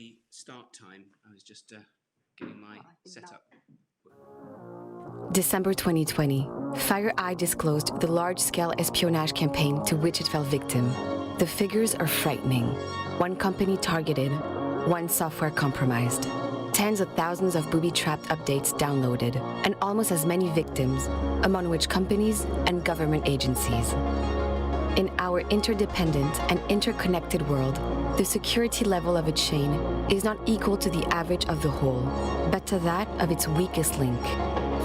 a start time. I was just getting my setup. December 2020, FireEye disclosed the large-scale espionage campaign to which it fell victim. The figures are frightening. One company targeted, one software compromised, tens of thousands of booby-trapped updates downloaded, and almost as many victims, among which companies and government agencies. In our interdependent and interconnected world, the security level of a chain is not equal to the average of the whole, but to that of its weakest link.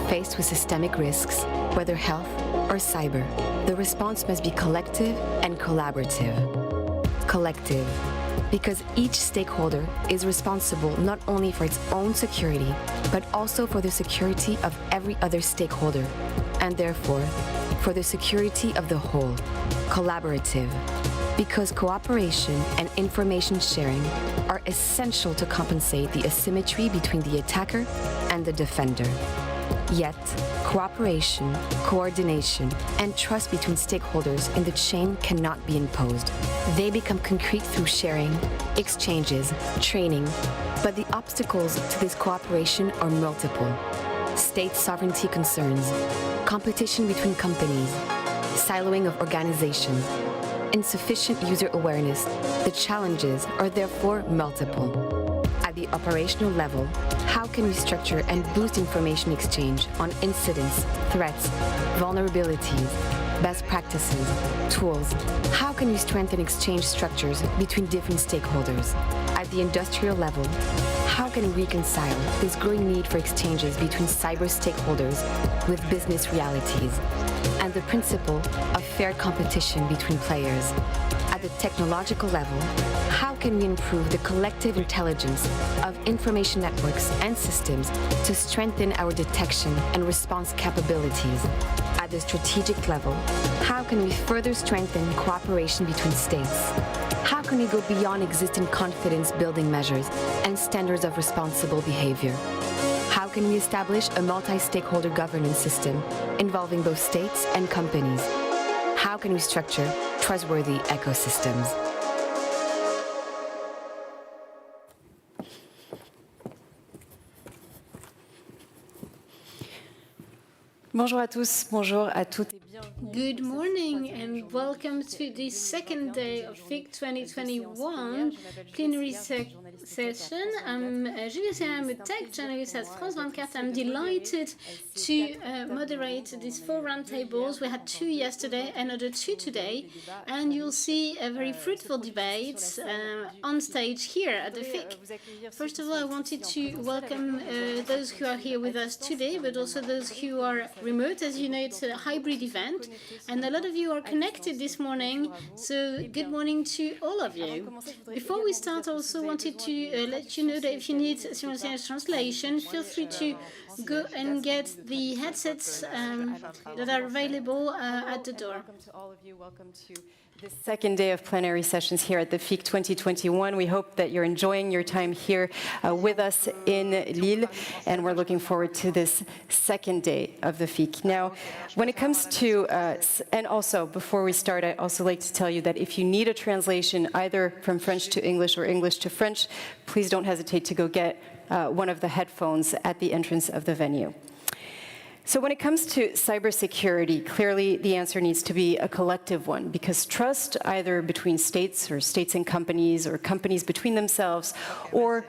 Faced with systemic risks, whether health or cyber, the response must be collective and collaborative. Collective, because each stakeholder is responsible not only for its own security, but also for the security of every other stakeholder, and therefore, for the security of the whole. Collaborative, because cooperation and information sharing are essential to compensate the asymmetry between the attacker and the defender. Yet, cooperation, coordination, and trust between stakeholders in the chain cannot be imposed. They become concrete through sharing, exchanges, training, but the obstacles to this cooperation are multiple. State sovereignty concerns, competition between companies, siloing of organizations, insufficient user awareness. The challenges are therefore multiple. At the operational level, how can we structure and boost information exchange on incidents, threats, vulnerabilities, best practices, tools? How can we strengthen exchange structures between different stakeholders? At the industrial level, how can we reconcile this growing need for exchanges between cyber stakeholders with business realities and the principle of fair competition between players? At the technological level, how can we improve the collective intelligence of information networks and systems to strengthen our detection and response capabilities? At the strategic level, how can we further strengthen cooperation between states? How can we go beyond existing confidence-building measures and standards of responsible behavior? How can we establish a multi-stakeholder governance system involving both states and companies? How can we structure trustworthy ecosystems? Bonjour à tous, bonjour à toutes et bienvenue. Good morning and welcome to the second day of FIC 2021 plenary session. I'm Julia Serra, I'm a tech journalist at France 24. I'm delighted to moderate these 4 roundtables. We had 2 yesterday, another 2 today, and you'll see a very fruitful debate on stage here at the FIC. First of all, I wanted to welcome those who are here with us today, but also those who are remote. As you know, it's a hybrid event, and a lot of you are connected this morning, so good morning to all of you. Before we start, I also wanted to let you know that if you need simultaneous translation, feel free to go and get the headsets that are available at the door. Welcome to all of you. Welcome to the second day of plenary sessions here at the FIC 2021. We hope that you're enjoying your time here with us in Lille, and we're looking forward to this second day of the FIC. Now, when it comes to, and also before we start, I'd also like to tell you that if you need a translation either from French to English or English to French, please don't hesitate to go get one of the headphones at the entrance of the venue. So when it comes to cybersecurity, clearly the answer needs to be a collective one, because trust either between states or states and companies or companies between themselves or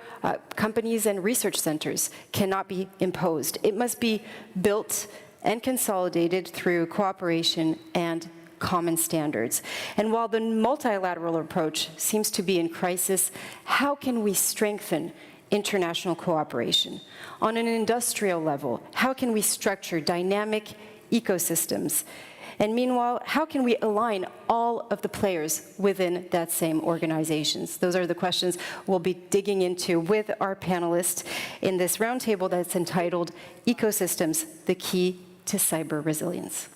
companies and research centers cannot be imposed. It must be built and consolidated through cooperation and common standards. And while the multilateral approach seems to be in crisis, how can we strengthen international cooperation? On an industrial level, how can we structure dynamic ecosystems? And meanwhile, how can we align all of the players within that same organizations? Those are the questions we'll be digging into with our panelists in this roundtable that's entitled Ecosystems, the Key to Cyber Resilience.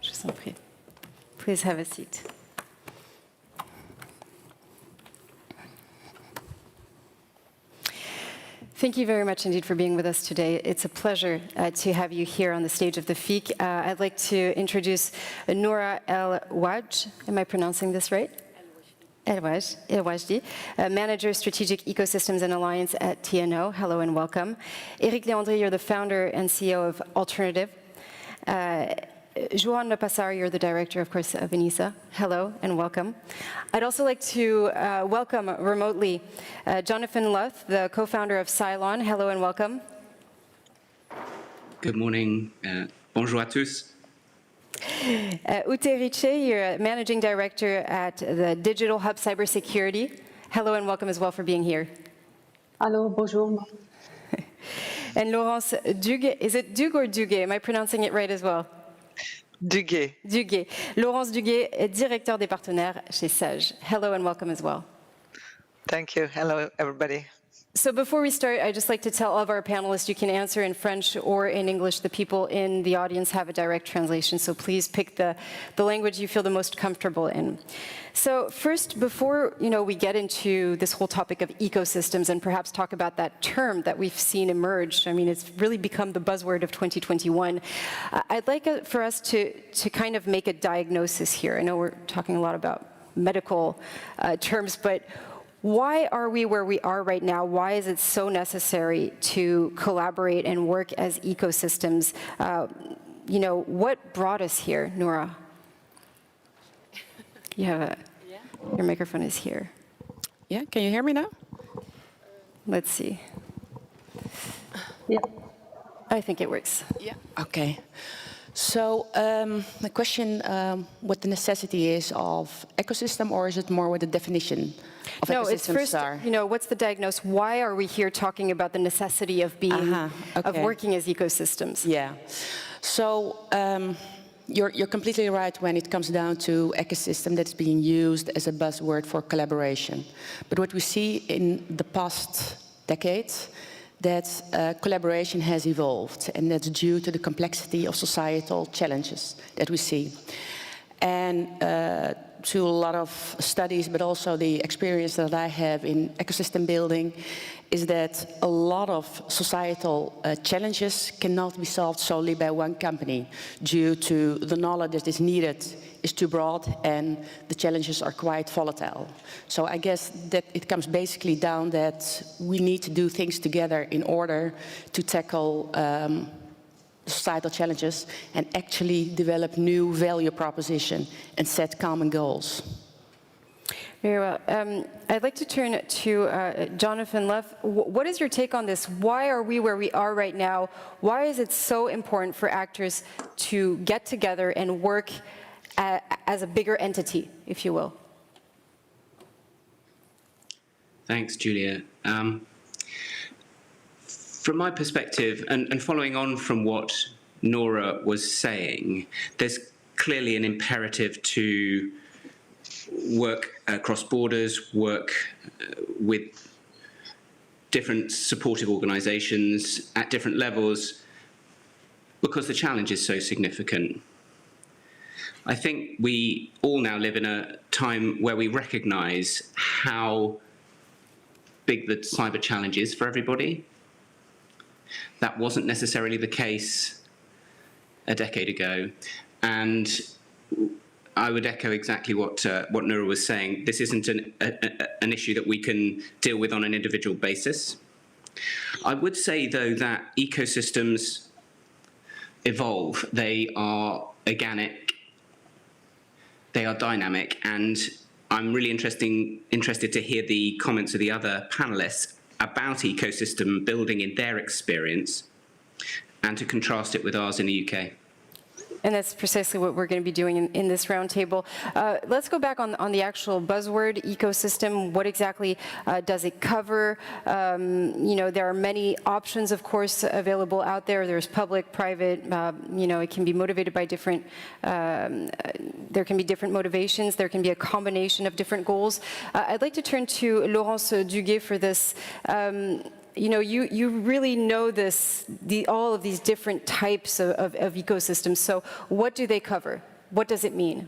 Je vous en prie. Please have a seat. Thank you very much indeed for being with us today. It's a pleasure to have you here on the stage of the FIC. I'd like to introduce Noura El Waj. Am I pronouncing this right? El Wajdi, Manager Strategic Ecosystems and Alliance at TNO. Hello and welcome. Eric Leandri, you're the founder and CEO of Alternative. Joan Lepassar, you're the director, of course, of ENISA. Hello and welcome. I'd also like to welcome remotely Jonathan Luth, the co-founder of Cylon. Hello and welcome. Good morning. Bonjour à tous. Ute Riche, you're managing director at the Digital Hub Cybersecurity. Hello and welcome as well for being here. Hello, bonjour. And Laurence Duguet, is it Duguet or Duguet? Am I pronouncing it right as well? Duguet. Duguet. Laurence Duguet est directeur des partenaires chez Sage. Hello and welcome as well. Thank you. Hello, everybody. So before we start, I'd just like to tell all of our panelists you can answer in French or in English. The people in the audience have a direct translation, so please pick the language you feel the most comfortable in. So first, before we get into this whole topic of ecosystems and perhaps talk about that term that we've seen emerge, I mean, it's really become the buzzword of 2021. I'd like for us to kind of make a diagnosis here. I know we're talking a lot about medical terms, but why are we where we are right now? Why is it so necessary to collaborate and work as ecosystems? What brought us here, Noura? You have your microphone is here. Yeah, can you hear me now? Let's see. Yeah. I think it works. Yeah. Okay. So the question, what the necessity is of ecosystem, or is it more what the definition of no, ecosystems it's first, are? What's the diagnosis? Why are we here talking about the necessity of being, of working as ecosystems? Yeah. So you're completely right when it comes down to ecosystem that's being used as a buzzword for collaboration. But what we see in the past decades, that collaboration has evolved, and that's due to the complexity of societal challenges that we see. And to a lot of studies, but also the experience that I have in ecosystem building, is that a lot of societal challenges cannot be solved solely by one company due to the knowledge that is needed is too broad and the challenges are quite volatile. So I guess that it comes basically down that we need to do things together in order to tackle societal challenges and actually develop new value proposition and set common goals. Very well. I'd like to turn to Jonathan Luth. What is your take on this? Why are we where we are right now? Why is it so important for actors to get together and work as a bigger entity, if you will? Thanks, Julia. From my perspective, and following on from what Noura was saying, there's clearly an imperative to work across borders, work with different supportive organisations at different levels, because the challenge is so significant. I think we all now live in a time where we recognise how big the cyber challenge is for everybody. That wasn't necessarily the case a decade ago, and I would echo exactly what Noura was saying. This isn't an issue that we can deal with on an individual basis. I would say, though, that ecosystems evolve. They are organic, they are dynamic, and I'm really interested to hear the comments of the other panelists about ecosystem building in their experience and to contrast it with ours in the UK. And that's precisely what we're going to be doing in this roundtable. Let's go back on the actual buzzword, ecosystem. What exactly does it cover? There are many options, of course, available out there. There's public, private. It can be motivated by different. There can be different motivations. There can be a combination of different goals. I'd like to turn to Laurence Duguet for this. You really know all of these different types of ecosystems. So what do they cover? What does it mean?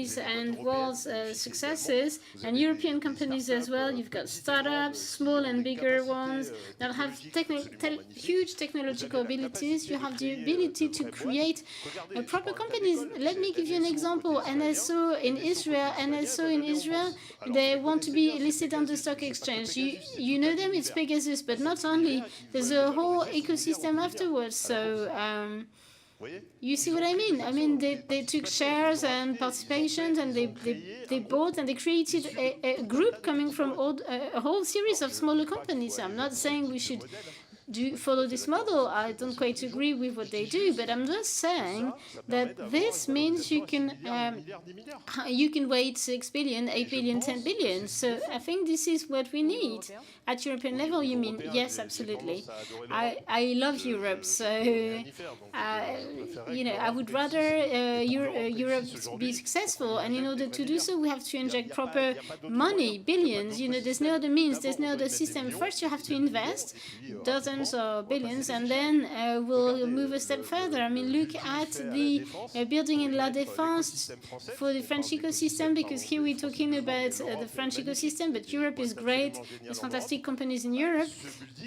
companies and world successes, and European companies as well. You've got startups, small and bigger ones, that have huge technological abilities. You have the ability to create proper companies. Let me give you an example. NSO in Israel, they want to be listed on the stock exchange. You know them, it's Pegasus, but not only. There's a whole ecosystem afterwards. So You see what I mean? I mean, they took shares and participations, and they bought, and they created a group coming from a whole series of smaller companies. I'm not saying we should follow this model. I don't quite agree with what they do, but I'm just saying that this means you can wait 6 billion, 8 billion, 10 billion. So I think this is what we need at European level. You mean? Yes, absolutely. I love Europe, so I would rather Europe be successful, and in order to do so, we have to inject proper money, billions. There's no other means, there's no other system. First, you have to invest dozens or billions, and then we'll move a step further. I mean, look at the building in La Défense for the French ecosystem, because here we're talking about the French ecosystem, but Europe is great. There's fantastic companies in Europe,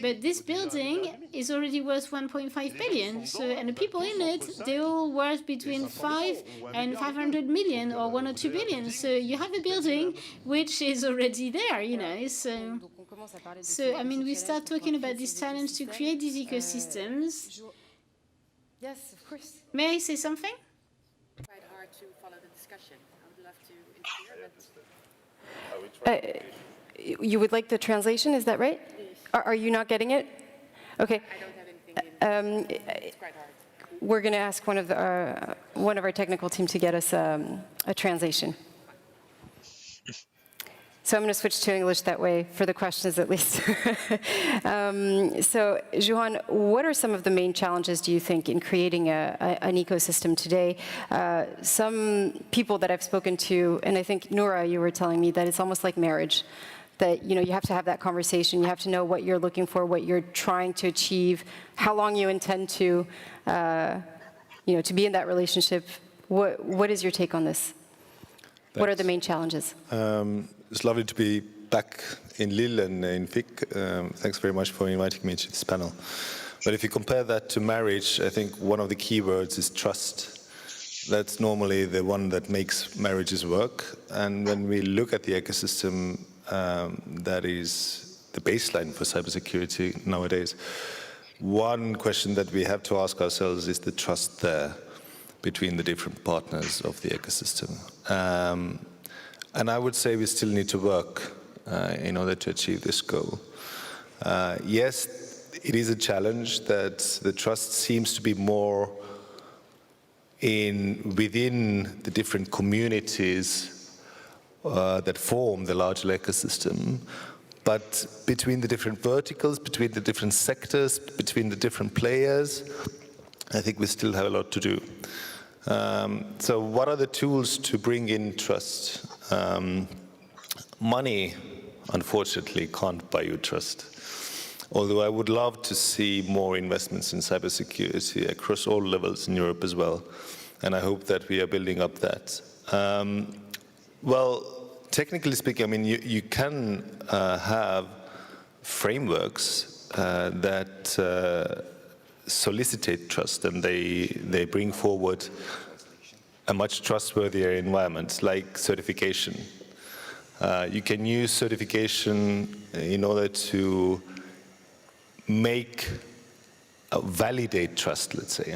but this building is already worth 1.5 billion. So, and the people in it, they're all worth between 5 and 500 million or 1 or 2 billion. So you have a building which is already there, So, I mean, we start talking about this challenge to create these ecosystems. Yes, of course. May I say something? Quite hard to follow the discussion. I would love to interfere, You would like the translation, is that right? Are you not getting it? Okay. I don't have anything it's quite hard. We're going to ask one of our technical team to get us a translation. So I'm going to switch to English that way, for the questions at least. So, Johan, what are some of the main challenges, do you think, in creating an ecosystem today? Some people that I've spoken to, and I think, Noura, you were telling me that it's almost like marriage, that you have to have that conversation, you have to know what you're looking for, what you're trying to achieve, how long you intend to be in that relationship. What is your take on this? Thanks. What are the main challenges? It's lovely to be back in Lille and in FIC. Thanks very much for inviting me to this panel. But if you compare that to marriage, I think one of the key words is trust. That's normally the one that makes marriages work. And when we look at the ecosystem, that is the baseline for cybersecurity nowadays. One question that we have to ask ourselves is the trust there between the different partners of the ecosystem. And I would say we still need to work in order to achieve this goal. Yes, it is a challenge that the trust seems to be more within the different communities that form the larger ecosystem, but between the different verticals, between the different sectors, between the different players, I think we still have a lot to do. So what are the tools to bring in trust? Money, unfortunately, can't buy you trust. Although I would love to see more investments in cybersecurity across all levels in Europe as well. And I hope that we are building up that. Well, technically speaking, I mean, you can have frameworks that solicitate trust, and they bring forward a much trustworthier environment, like certification. You can use certification in order to validate trust, let's say.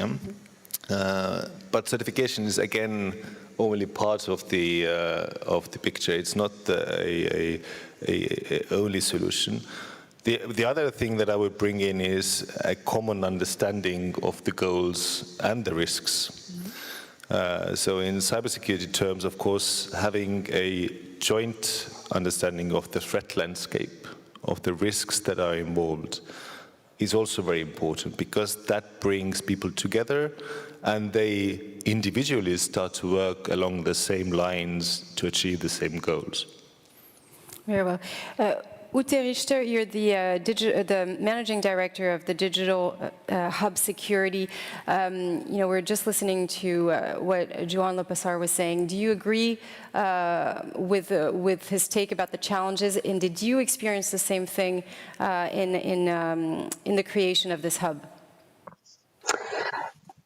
But certification is, again, only part of the picture. It's not a only solution. The other thing that I would bring in is a common understanding of the goals and the risks. So in cybersecurity terms, of course, having a joint understanding of the threat landscape, of the risks that are involved, is also very important, because that brings people together and they individually start to work along the same lines to achieve the same goals. Very well. Ute Richter, you're the managing director of the Digital Hub Security. We're just listening to what Joan Lopassar was saying. Do you agree with his take about the challenges, and did you experience the same thing in the creation of this hub?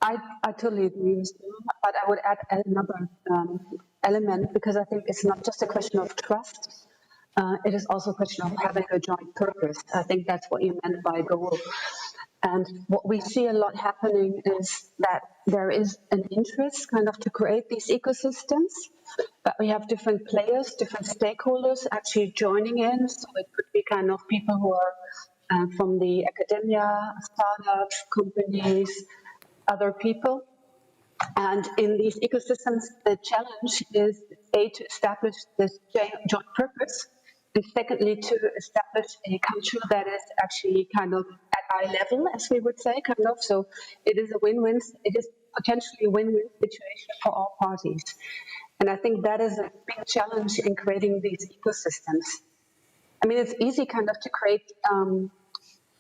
I totally agree with you, but I would add another element, because I think it's not just a question of trust. It is also a question of having a joint purpose. I think that's what you meant by goal. And what we see a lot happening is that there is an interest kind of to create these ecosystems, but we have different players, different stakeholders actually joining in. So it could be kind of people who are from the academia, startups, companies, other people. And in these ecosystems, the challenge is A, to establish this joint purpose, and secondly, to establish a culture that is actually kind of at eye level, as we would say, kind of. So it is a win-win, it is potentially a win-win situation for all parties. And I think that is a big challenge in creating these ecosystems. I mean, it's easy kind of to create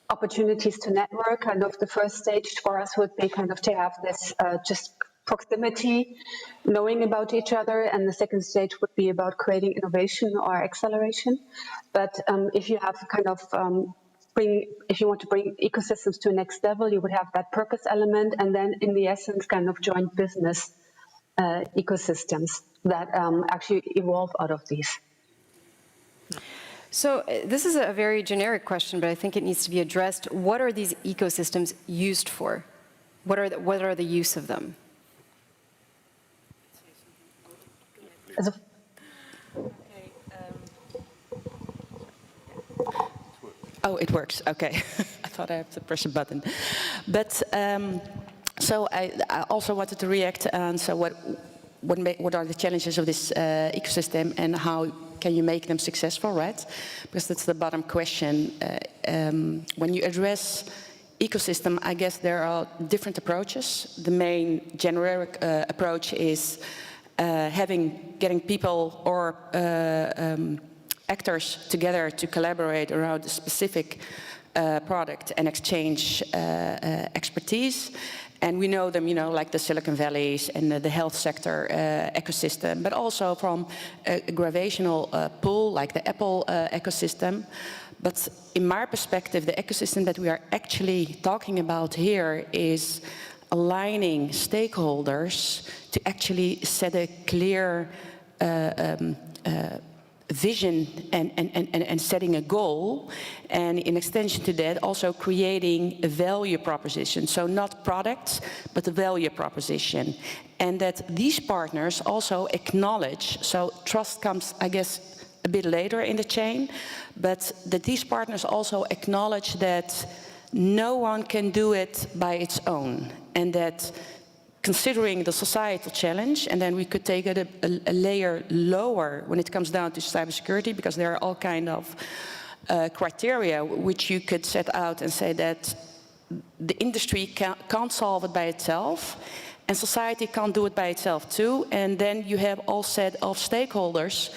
opportunities to network. Kind of the first stage for us would be kind of to have this just proximity, knowing about each other, and the second stage would be about creating innovation or acceleration. But if you have kind of if you want to bring ecosystems to a next level, you would have that purpose element, and then in the essence, kind of joint business ecosystems that actually evolve out of these. So this is a very generic question, but I think it needs to be addressed. What are these ecosystems used for? What are the use of them? Oh, it works. Okay. I thought I had to press a button. But so I also wanted to react on what are the challenges of this ecosystem and how can you make them successful, right? Because that's the bottom question. When you address ecosystem, I guess there are different approaches. The main generic approach is getting people or actors together to collaborate around a specific product and exchange expertise. And we know them, like the Silicon Valleys and the health sector ecosystem, but also from a gravitational pull like the Apple ecosystem. But in my perspective, the ecosystem that we are actually talking about here is aligning stakeholders to actually set a clear vision and setting a goal, and in extension to that also creating a value proposition. So not products, but a value proposition. And that these partners also acknowledge, so trust comes, I guess, a bit later in the chain, but that these partners also acknowledge that no one can do it by its own, and that considering the societal challenge, and then we could take it a layer lower when it comes down to cybersecurity, because there are all kind of criteria which you could set out and say that the industry can't solve it by itself, and society can't do it by itself too, and then you have all set of stakeholders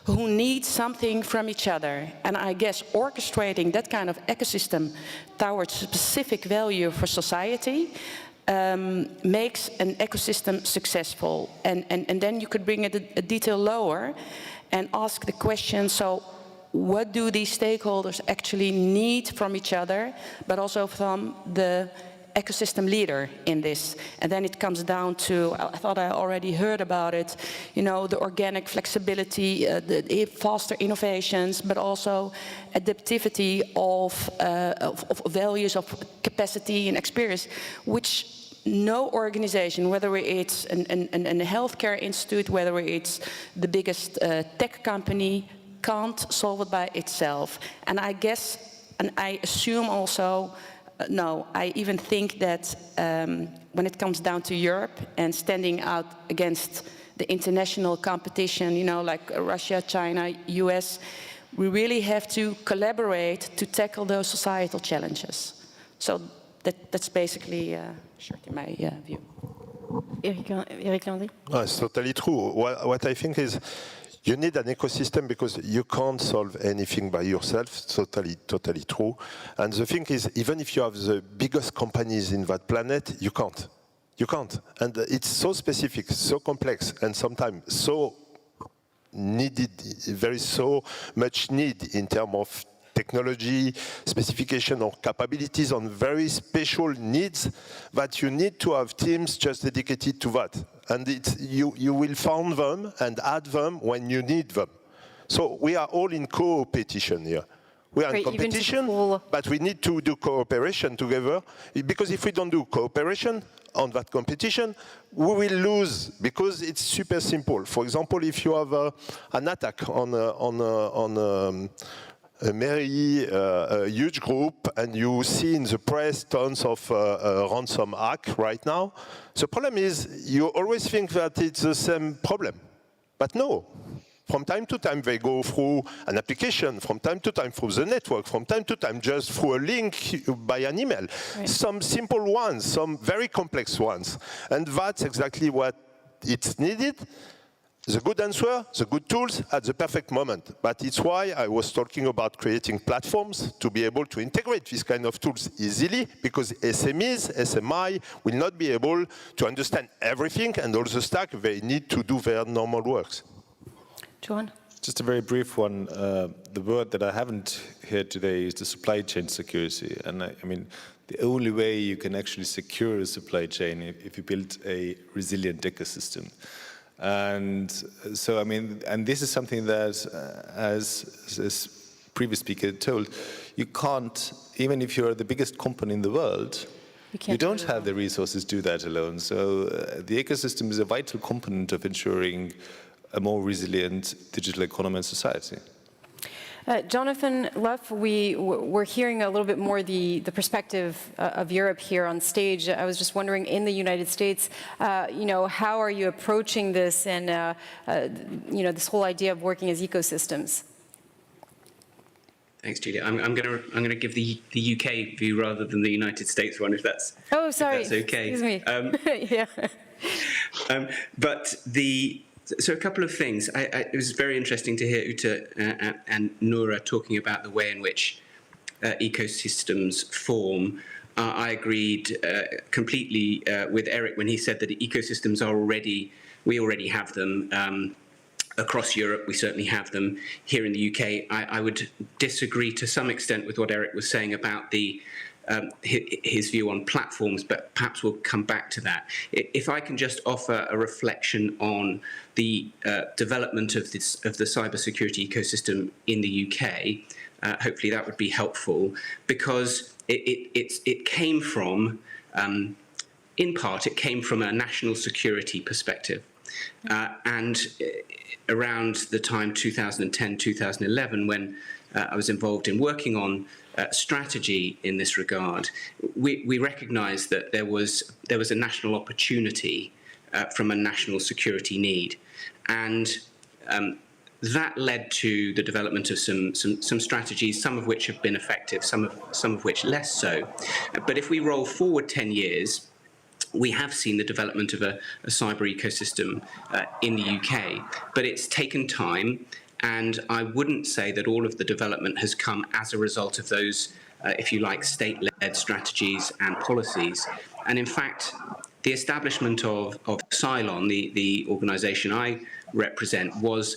who need something from each other. And I guess orchestrating that kind of ecosystem towards specific value for society makes an ecosystem successful. And then you could bring it a detail lower and ask the question, so what do these stakeholders actually need from each other, but also from the ecosystem leader in this? And then it comes down to, I thought I already heard about it, the organic flexibility, the faster innovations, but also adaptivity of values of capacity and experience, which no organization, whether it's a healthcare institute, whether it's the biggest tech company, can't solve it by itself. And I guess, and I assume also, no, I even think that when it comes down to Europe and standing out against the international competition, like Russia, China, US, we really have to collaborate to tackle those societal challenges. So that's basically my view. Eric Landry? No, it's totally true. What I think is you need an ecosystem because you can't solve anything by yourself. It's totally true. And the thing is, even if you have the biggest companies in that planet, you can't. You can't. And it's so specific, so complex, and sometimes so needed, so much need in terms of technology, specification or capabilities on very special needs that you need to have teams just dedicated to that. And you will find them and add them when you need them. So we are all in co-petition here. We are in Right, even to competition, pull- but we need to do cooperation together, because if we don't do cooperation on that competition, we will lose, because it's super simple. For example, if you have an attack on a very huge group, and you see in the press tons of ransom hack right now, the problem is you always think that it's the same problem, but no. From time to time, they go through an application, from time to time through the network, from time to time just through a link by an email. Right. Some simple ones, some very complex ones. And that's exactly what it's needed. The good answer, the good tools at the perfect moment. But it's why I was talking about creating platforms to be able to integrate these kind of tools easily, because SMEs, SMI will not be able to understand everything, and all the stack, they need to do their normal works. John? Just a very brief one. The word that I haven't heard today is the supply chain security. And I mean, the only way you can actually secure a supply chain if you build a resilient ecosystem. And so, I mean, and this is something that, as previous speaker told, you can't, even if you're the biggest company in the world, you don't have the resources to do that alone. So the ecosystem is a vital component of ensuring a more resilient digital economy and society. Jonathan Luff, we're hearing a little bit more the perspective of Europe here on stage. I was just wondering, in the United States, how are you approaching this, and this whole idea of working as ecosystems? Thanks, Julia. I'm going to give the UK view rather than the United States one, if that's sorry. If that's okay. Excuse me. Yeah. So a couple of things. It was very interesting to hear Uta and Noura talking about the way in which ecosystems form. I agreed completely with Eric when he said that ecosystems are we already have them. Across Europe, we certainly have them. Here in the UK, I would disagree to some extent with what Eric was saying about his view on platforms, but perhaps we'll come back to that. If I can just offer a reflection on the development of the cybersecurity ecosystem in the UK, hopefully that would be helpful, because it came from, in part, it came from a national security perspective. And around the time 2010, 2011, when I was involved in working on strategy in this regard, we recognised that there was a national opportunity from a national security need, and that led to the development of some strategies, some of which have been effective, some of which less so. But if we roll forward 10 years, we have seen the development of a cyber ecosystem in the UK, but it's taken time. And I wouldn't say that all of the development has come as a result of those, if you like, state-led strategies and policies. And in fact, the establishment of Cylon, the organisation I represent, was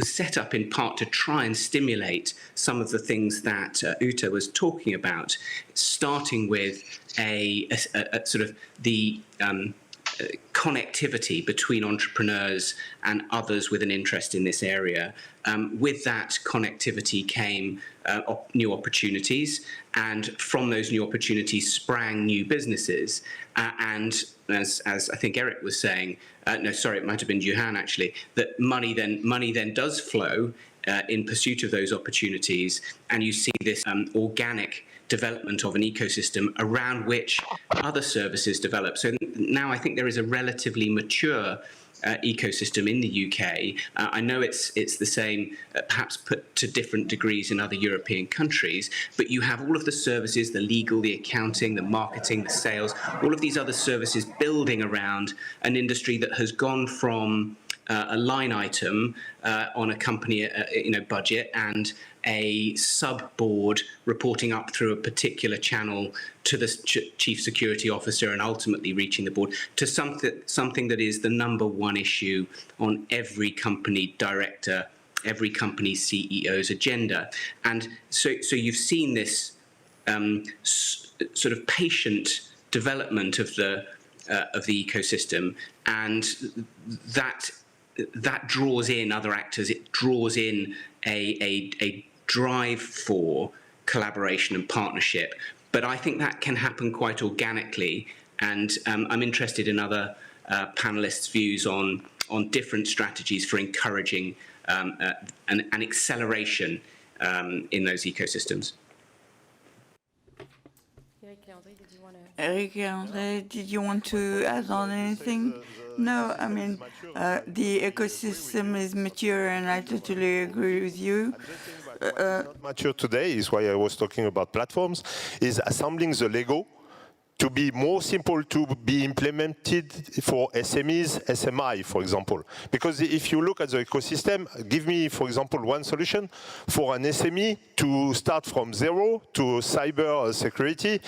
set up in part to try and stimulate some of the things that Uta was talking about, starting with a sort of the connectivity between entrepreneurs and others with an interest in this area. With that connectivity came new opportunities, and from those new opportunities sprang new businesses. And as I think Eric was saying, no, sorry, it might have been Juhan actually, that money then does flow in pursuit of those opportunities, and you see this organic development of an ecosystem around which other services develop. So now I think there is a relatively mature ecosystem in the UK. I know it's the same, perhaps put to different degrees in other European countries, but you have all of the services, the legal, the accounting, the marketing, the sales, all of these other services building around an industry that has gone from a line item on a company budget and a sub-board reporting up through a particular channel to the chief security officer and ultimately reaching the board, to something that is the number one issue on every company director, every company CEO's agenda. And so you've seen this sort of patient development of the ecosystem, and that draws in other actors. It draws in a drive for collaboration and partnership. But I think that can happen quite organically, and I'm interested in other panelists' views on different strategies for encouraging an acceleration in those ecosystems. Eric and André, did you want to add on anything? No, I mean, the ecosystem is mature, and I totally agree with you. Not mature today is why I was talking about platforms, is assembling the Lego to be more simple to be implemented for SMEs, SMI, for example. Because if you look at the ecosystem, give me, for example, one solution for an SME to start from zero to cyber security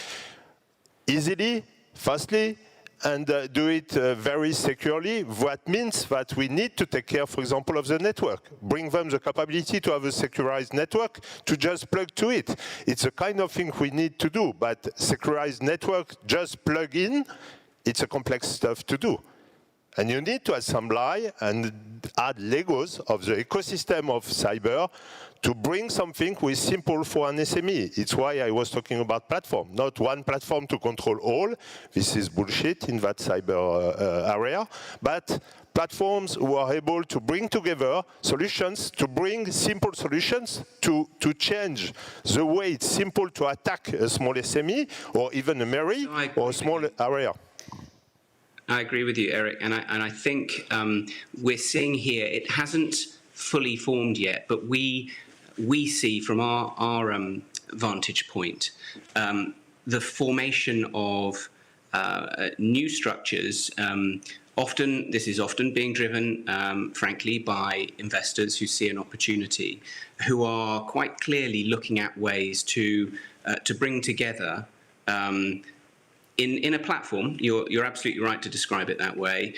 easily, fastly, and do it very securely. That means that we need to take care, for example, of the network. Bring them the capability to have a securized network to just plug to it. It's a kind of thing we need to do, but securized network, just plug in, it's a complex stuff to do. And you need to assemble and add Legos of the ecosystem of cyber to bring something which is simple for an SME. It's why I was talking about platform, not one platform to control all. This is bullshit in that cyber area. But platforms who are able to bring together solutions, to bring simple solutions, to change the way it's simple to attack a small SME or even a MERI or a small area. I agree with you, Eric, and I think we're seeing here, it hasn't fully formed yet, but we see from our vantage point the formation of new structures. This is often being driven, frankly, by investors who see an opportunity, who are quite clearly looking at ways to bring together. In a platform, you're absolutely right to describe it that way,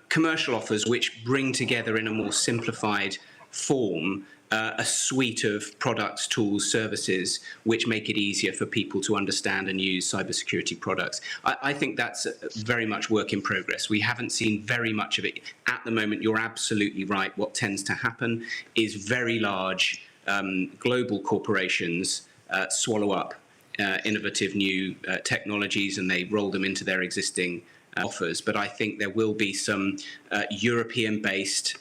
commercial offers which bring together in a more simplified form a suite of products, tools, services which make it easier for people to understand and use cybersecurity products. I think that's very much work in progress. We haven't seen very much of it at the moment. You're absolutely right. What tends to happen is very large global corporations swallow up innovative new technologies, and they roll them into their existing offers. But I think there will be some European-based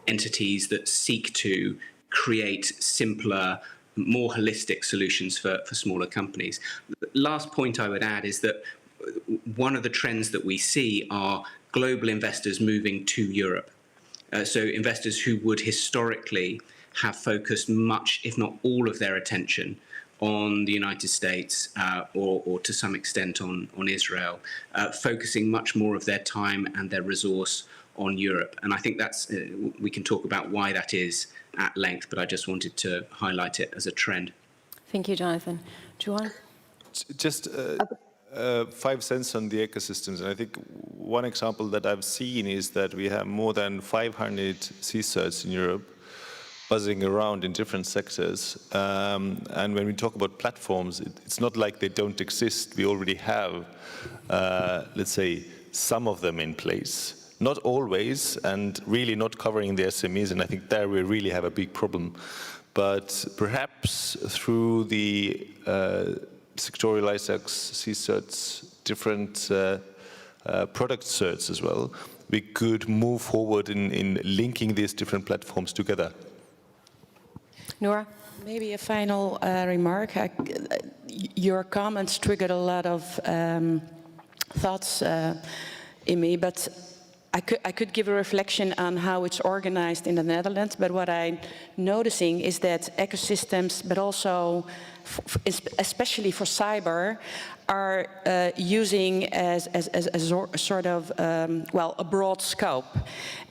entities that seek to create simpler, more holistic solutions for smaller companies. Last point I would add is that one of the trends that we see are global investors moving to Europe. So investors who would historically have focused much, if not all, of their attention on the United States or to some extent on Israel, focusing much more of their time and their resource on Europe. And I think that's, we can talk about why that is at length, but I just wanted to highlight it as a trend. Thank you, Jonathan. Juan? Just 5 cents on the ecosystems. And I think one example that I've seen is that we have more than 500 CSIRTs in Europe buzzing around in different sectors. And when we talk about platforms, it's not like they don't exist. We already have, let's say, some of them in place. Not always, and really not covering the SMEs, and I think there we really have a big problem. But perhaps through the sectorial ISACs, CSIRTs, different product certs as well, we could move forward in linking these different platforms together. Nora? Maybe a final remark. Your comments triggered a lot of thoughts in me, but I could give a reflection on how it's organized in the Netherlands, but what I'm noticing is that ecosystems, but also especially for cyber, are using as a sort of, well, a broad scope.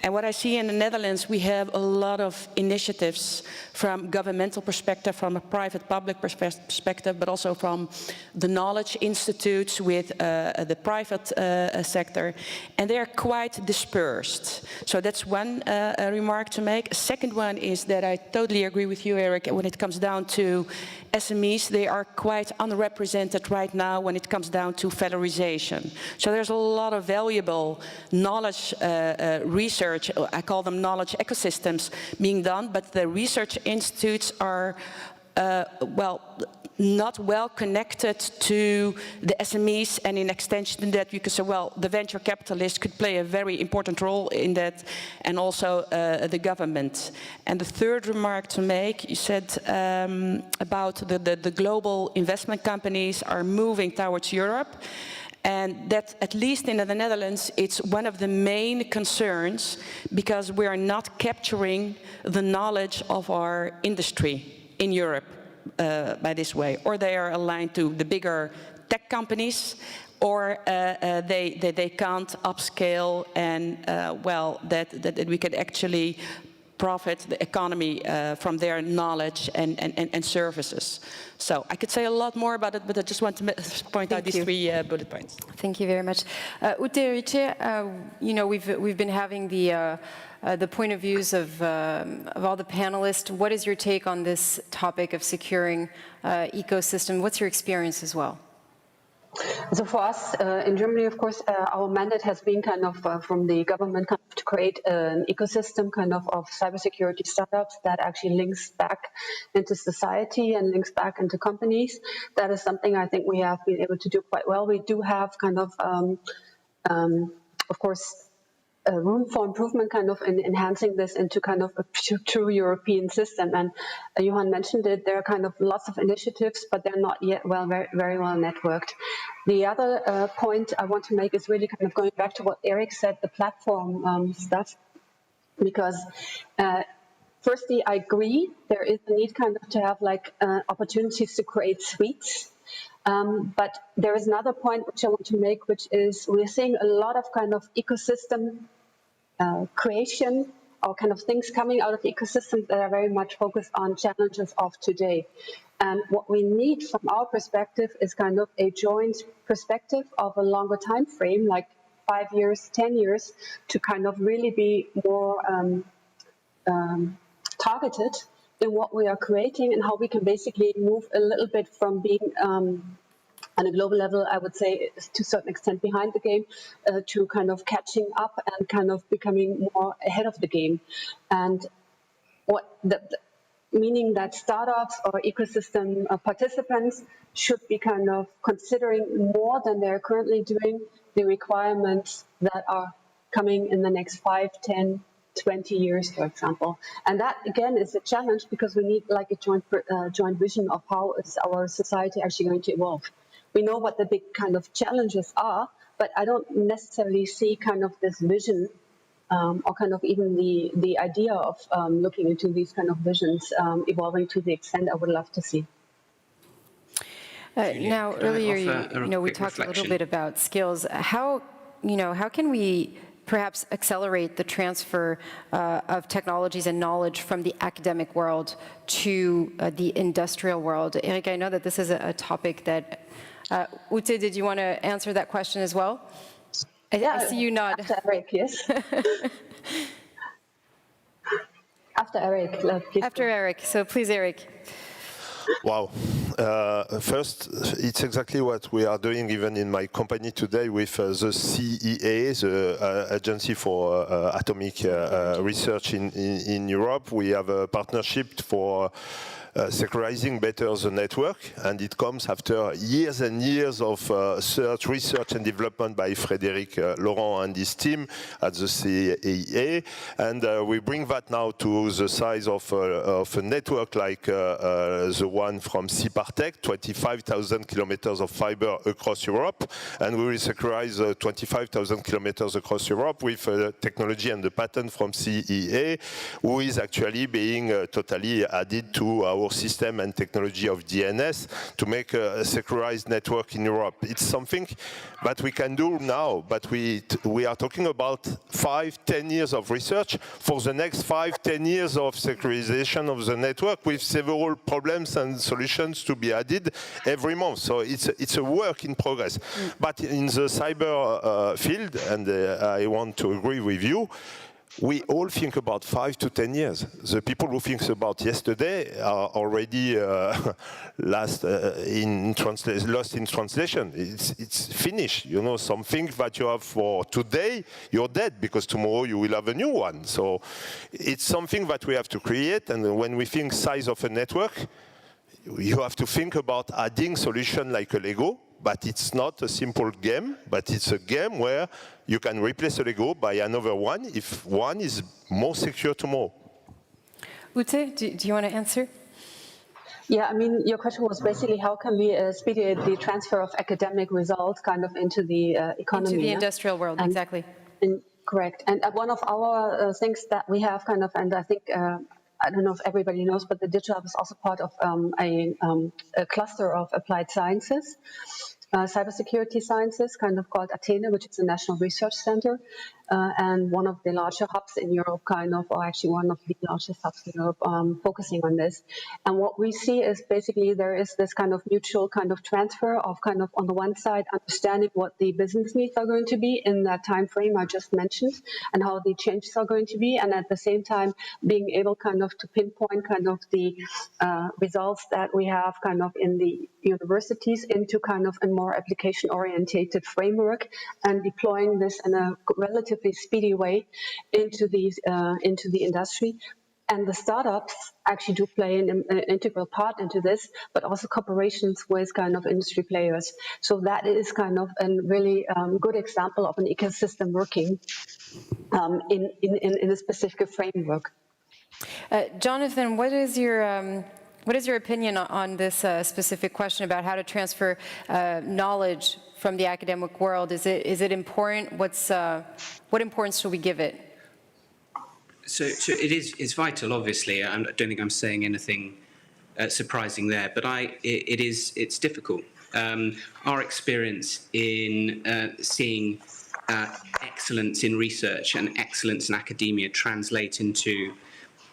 And what I see in the Netherlands, we have a lot of initiatives from governmental perspective, from a private-public perspective, but also from the knowledge institutes with the private sector, and they're quite dispersed. So that's one remark to make. A second one is that I totally agree with you, Eric, when it comes down to SME SMEs, they are quite unrepresented right now when it comes down to federalization. So there's a lot of valuable knowledge research, I call them knowledge ecosystems, being done, but the research institutes are, well, not well connected to the SMEs, and in extension that you could say, well, the venture capitalists could play a very important role in that, and also the government. And the third remark to make, you said about the global investment companies are moving towards Europe, and that, at least in the Netherlands, it's one of the main concerns, because we are not capturing the knowledge of our industry in Europe. By this way, or they are aligned to the bigger tech companies, or they can't upscale, and well, that we could actually profit the economy from their knowledge and services. So I could say a lot more about it, but I just want to point out these three bullet points. Thank you very much. Ute Riche, you know, we've been having the point of views of all the panelists. What is your take on this topic of securing ecosystem? What's your experience as well? So for us in Germany, of course, our mandate has been kind of from the government kind of to create an ecosystem kind of cybersecurity startups that actually links back into society and links back into companies. That is something I think we have been able to do quite well. We do have kind of course, room for improvement kind of in enhancing this into kind of a true European system. And Johan mentioned it, there are kind of lots of initiatives, but they're not yet very well networked. The other point I want to make is really kind of going back to what Eric said, the platform stuff, because firstly, I agree, there is a need kind of to have like opportunities to create suites. But there is another point which I want to make, which is we're seeing a lot of kind of ecosystem creation or kind of things coming out of ecosystems that are very much focused on challenges of today. And what we need from our perspective is kind of a joint perspective of a longer time frame, like 5 years, 10 years, to kind of really be more targeted in what we are creating and how we can basically move a little bit from being on a global level, I would say, to a certain extent behind the game, to kind of catching up and kind of becoming more ahead of the game. And what meaning that startups or ecosystem participants should be kind of considering more than they're currently doing the requirements that are coming in the next 5, 10, 20 years, for example. And that, again, is a challenge because we need like a joint vision of how is our society actually going to evolve. We know what the big kind of challenges are, but I don't necessarily see kind of this vision or kind of even the idea of looking into these kind of visions evolving to the extent I would love to see. Now, earlier, we talked a little bit about skills. How can we perhaps accelerate the transfer of technologies and knowledge from the academic world to the industrial world? Eric, I know that this is a topic that Ute, did you want to answer that question as well? I see you nod. After Eric, yes. After Eric, please. After Eric, so please, Eric. Wow. First, it's exactly what we are doing even in my company today with the CEA, the Agency for Atomic Research in Europe. We have a partnership for securizing better the network, and it comes after years and years of research and development by Frédéric Laurent and his team at the CEA, and we bring that now to the size of a network like the one from Cybersecurity, 25,000 kilometers of fiber across Europe, and we will securize 25,000 kilometers across Europe with technology and the patent from CEA, who is actually being totally added to our system and technology of DNS to make a securized network in Europe. It's something that we can do now, but we are talking about 5-10 years of research for the next 5-10 years of securization of the network with several problems and solutions to be added every month. So it's a work in progress. But in the cyber field, and I want to agree with you, we all think about 5 to 10 years. The people who think about yesterday are already lost in translation. It's finished. You know, something that you have for today, you're dead because tomorrow you will have a new one. So it's something that we have to create. And when we think size of a network, you have to think about adding solution like a Lego. But it's not a simple game, but it's a game where you can replace a Lego by another one if one is more secure tomorrow. Ute, do you want to answer? Yeah, I mean, your question was basically how can we speed the transfer of academic results kind of into the economy? Into the industrial world, exactly. Correct. And one of our things that we have kind of, and I think, I don't know if everybody knows, but the Digital Hub is also part of a cluster of applied sciences, cybersecurity sciences, kind of called Athene, which is a national research center, and one of the larger hubs in Europe, kind of, or actually one of the largest hubs in Europe, focusing on this. And what we see is basically there is this kind of mutual kind of transfer of kind of, on the one side, understanding what the business needs are going to be in that time frame I just mentioned, and how the changes are going to be, and at the same time being able kind of to pinpoint kind of the results that we have kind of in the universities into kind of a more application-orientated framework, and deploying this in a relatively speedy way into the industry. And the startups actually do play an integral part into this, but also cooperations with kind of industry players. So that is kind of a really good example of an ecosystem working in a specific framework. Jonathan, what is your opinion on this specific question about how to transfer knowledge from the academic world? Is it important? What importance should we give it? So it's vital, obviously. I don't think I'm saying anything surprising there, but it's difficult. Our experience in seeing excellence in research and excellence in academia translate into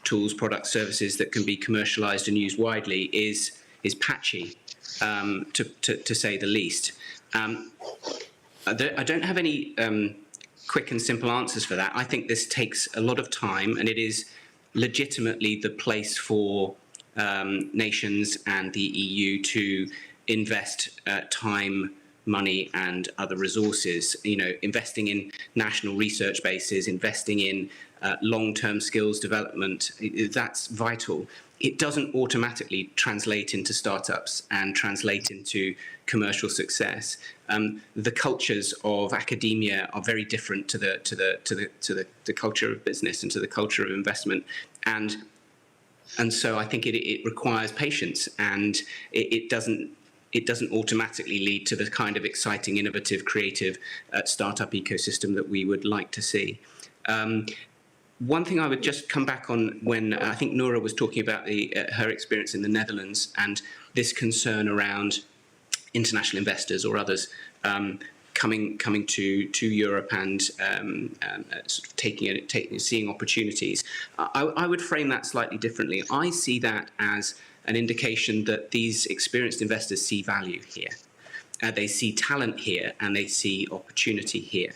tools, products, services that can be commercialized and used widely is patchy, to say the least. I don't have any quick and simple answers for that. I think this takes a lot of time, and it is legitimately the place for nations and the EU to invest time, money, and other resources. You know, investing in national research bases, investing in long-term skills development, that's vital. It doesn't automatically translate into startups and translate into commercial success. The cultures of academia are very different to the culture of business and to the culture of investment, and so I think it requires patience, and it doesn't automatically lead to the kind of exciting, innovative, creative startup ecosystem that we would like to see. One thing I would just come back on when I think Nora was talking about her experience in the Netherlands and this concern around international investors or others coming to Europe and sort of seeing opportunities. I would frame that slightly differently. I see that as an indication that these experienced investors see value here. They see talent here and they see opportunity here.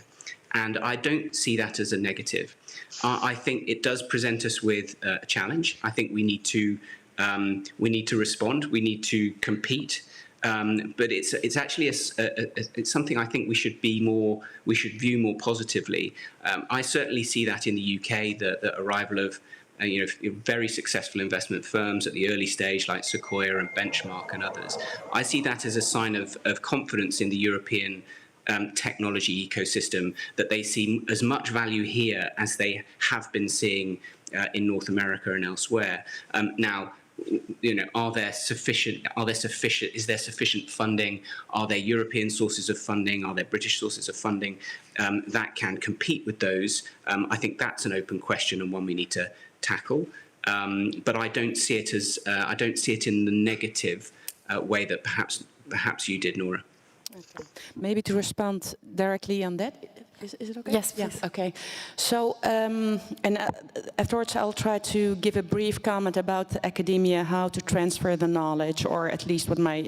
And I don't see that as a negative. I think it does present us with a challenge. I think we need to respond. We need to compete. But it's actually it's something I think we should view more positively. I certainly see that in the UK, the arrival of very successful investment firms at the early stage like Sequoia and Benchmark and others. I see that as a sign of confidence in the European technology ecosystem, that they see as much value here as they have been seeing in North America and elsewhere. Now, is there sufficient funding? Are there European sources of funding? Are there British sources of funding that can compete with those? I think that's an open question and one we need to tackle. But I don't see it in the negative way that perhaps you did, Nora. Okay. Maybe to respond directly on that. Is it okay? Yes, please. Yeah, okay. So, and afterwards I'll try to give a brief comment about academia, how to transfer the knowledge, or at least what my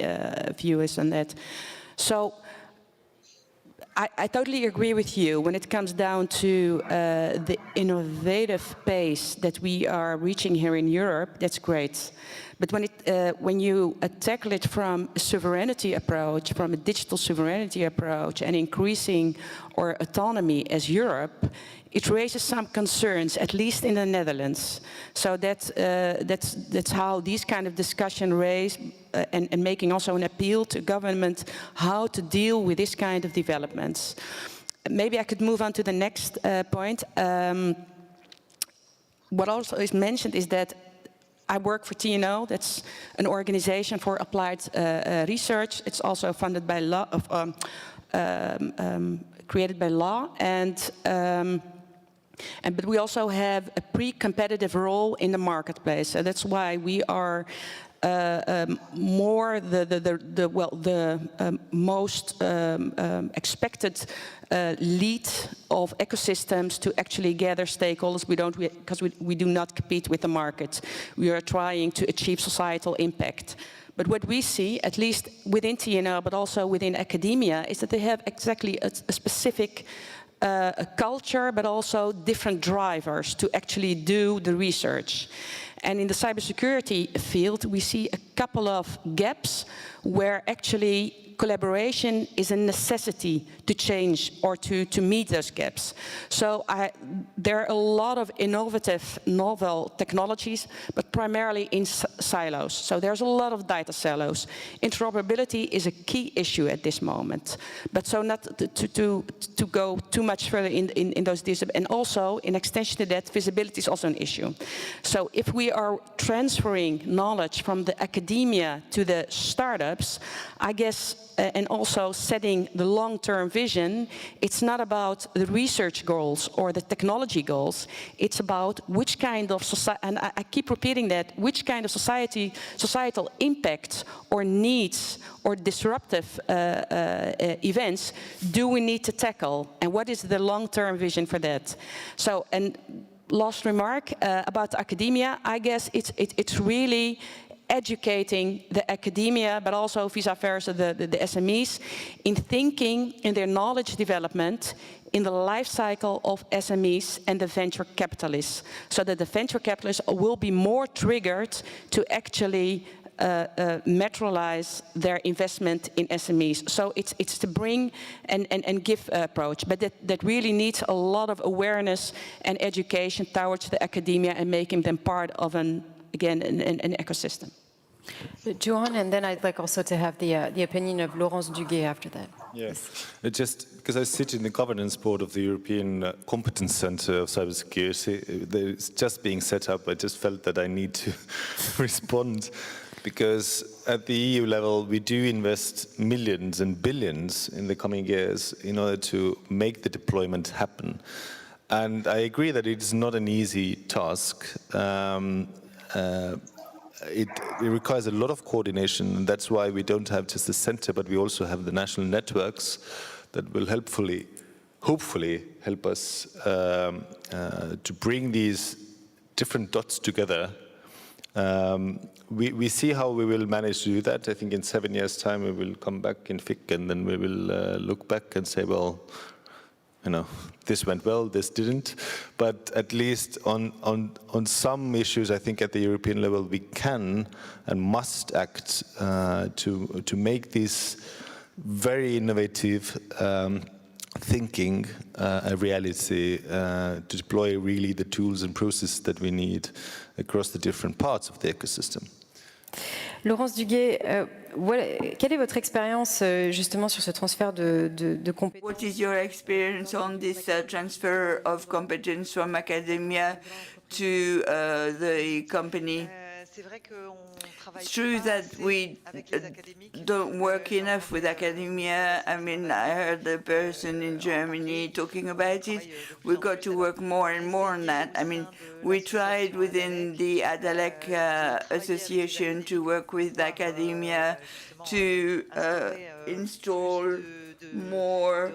view is on that. So, I totally agree with you. When it comes down to the innovative pace that we are reaching here in Europe, that's great. But when you tackle it from a sovereignty approach, from a digital sovereignty approach, and increasing our autonomy as Europe, it raises some concerns, at least in the Netherlands. So that's how these kind of discussion raise and making also an appeal to government how to deal with this kind of developments. Maybe I could move on to the next point. What also is mentioned is that I work for TNO, that's an organization for applied research. It's also funded by law, created by law, but we also have a pre-competitive role in the marketplace. So that's why we are more the most expected lead of ecosystems to actually gather stakeholders. Because we do not compete with the market. We are trying to achieve societal impact. But what we see, at least within TNO, but also within academia, is that they have exactly a specific a culture, but also different drivers to actually do the research. And in the cybersecurity field, we see a couple of gaps where actually collaboration is a necessity to change or to meet those gaps. So there are a lot of innovative, novel technologies, but primarily in silos. So there's a lot of data silos. Interoperability is a key issue at this moment. But so not to go too much further in those details. And also, in extension to that, visibility is also an issue. So if we are transferring knowledge from the academia to the startups, I guess, and also setting the long-term vision, it's not about the research goals or the technology goals. It's about which kind of society, and I keep repeating that, which kind of societal impact or needs or disruptive events do we need to tackle, and what is the long-term vision for that? So, and last remark about academia, I guess it's really educating the academia, but also vice versa, the SMEs, in thinking in their knowledge development in the life cycle of SMEs and the venture capitalists, so that the venture capitalists will be more triggered to actually materialize their investment in SMEs. So it's to bring and give approach, but that really needs a lot of awareness and education towards the academia and making them part of an ecosystem. Johan, and then I'd like also to have the opinion of Laurence Duguay after that. Yes, just because I sit in the governance board of the European Competence Center of Cybersecurity, it's just being set up. I just felt that I need to respond, because at the EU level, we do invest millions and billions in the coming years in order to make the deployment happen. And I agree that it's not an easy task. It requires a lot of coordination, and that's why we don't have just the center, but we also have the national networks that will hopefully help us to bring these different dots together. We see how we will manage to do that. I think in 7 years' time we will come back in FIC, and then we will look back and say, well, you know, this went well, this didn't. But at least on some issues, I think at the European level, we can and must act to make this very innovative thinking a reality, to deploy really the tools and processes that we need across the different parts of the ecosystem. Laurence Duguay, quelle est votre expérience justement sur ce transfert de compétences? What is your experience on this transfer of competence from academia to the company? It's true that we don't work enough with academia. I mean, I heard the person in Germany talking about it. We've got to work more and more on that. I mean, we tried within the ADALEC association to work with academia to install more,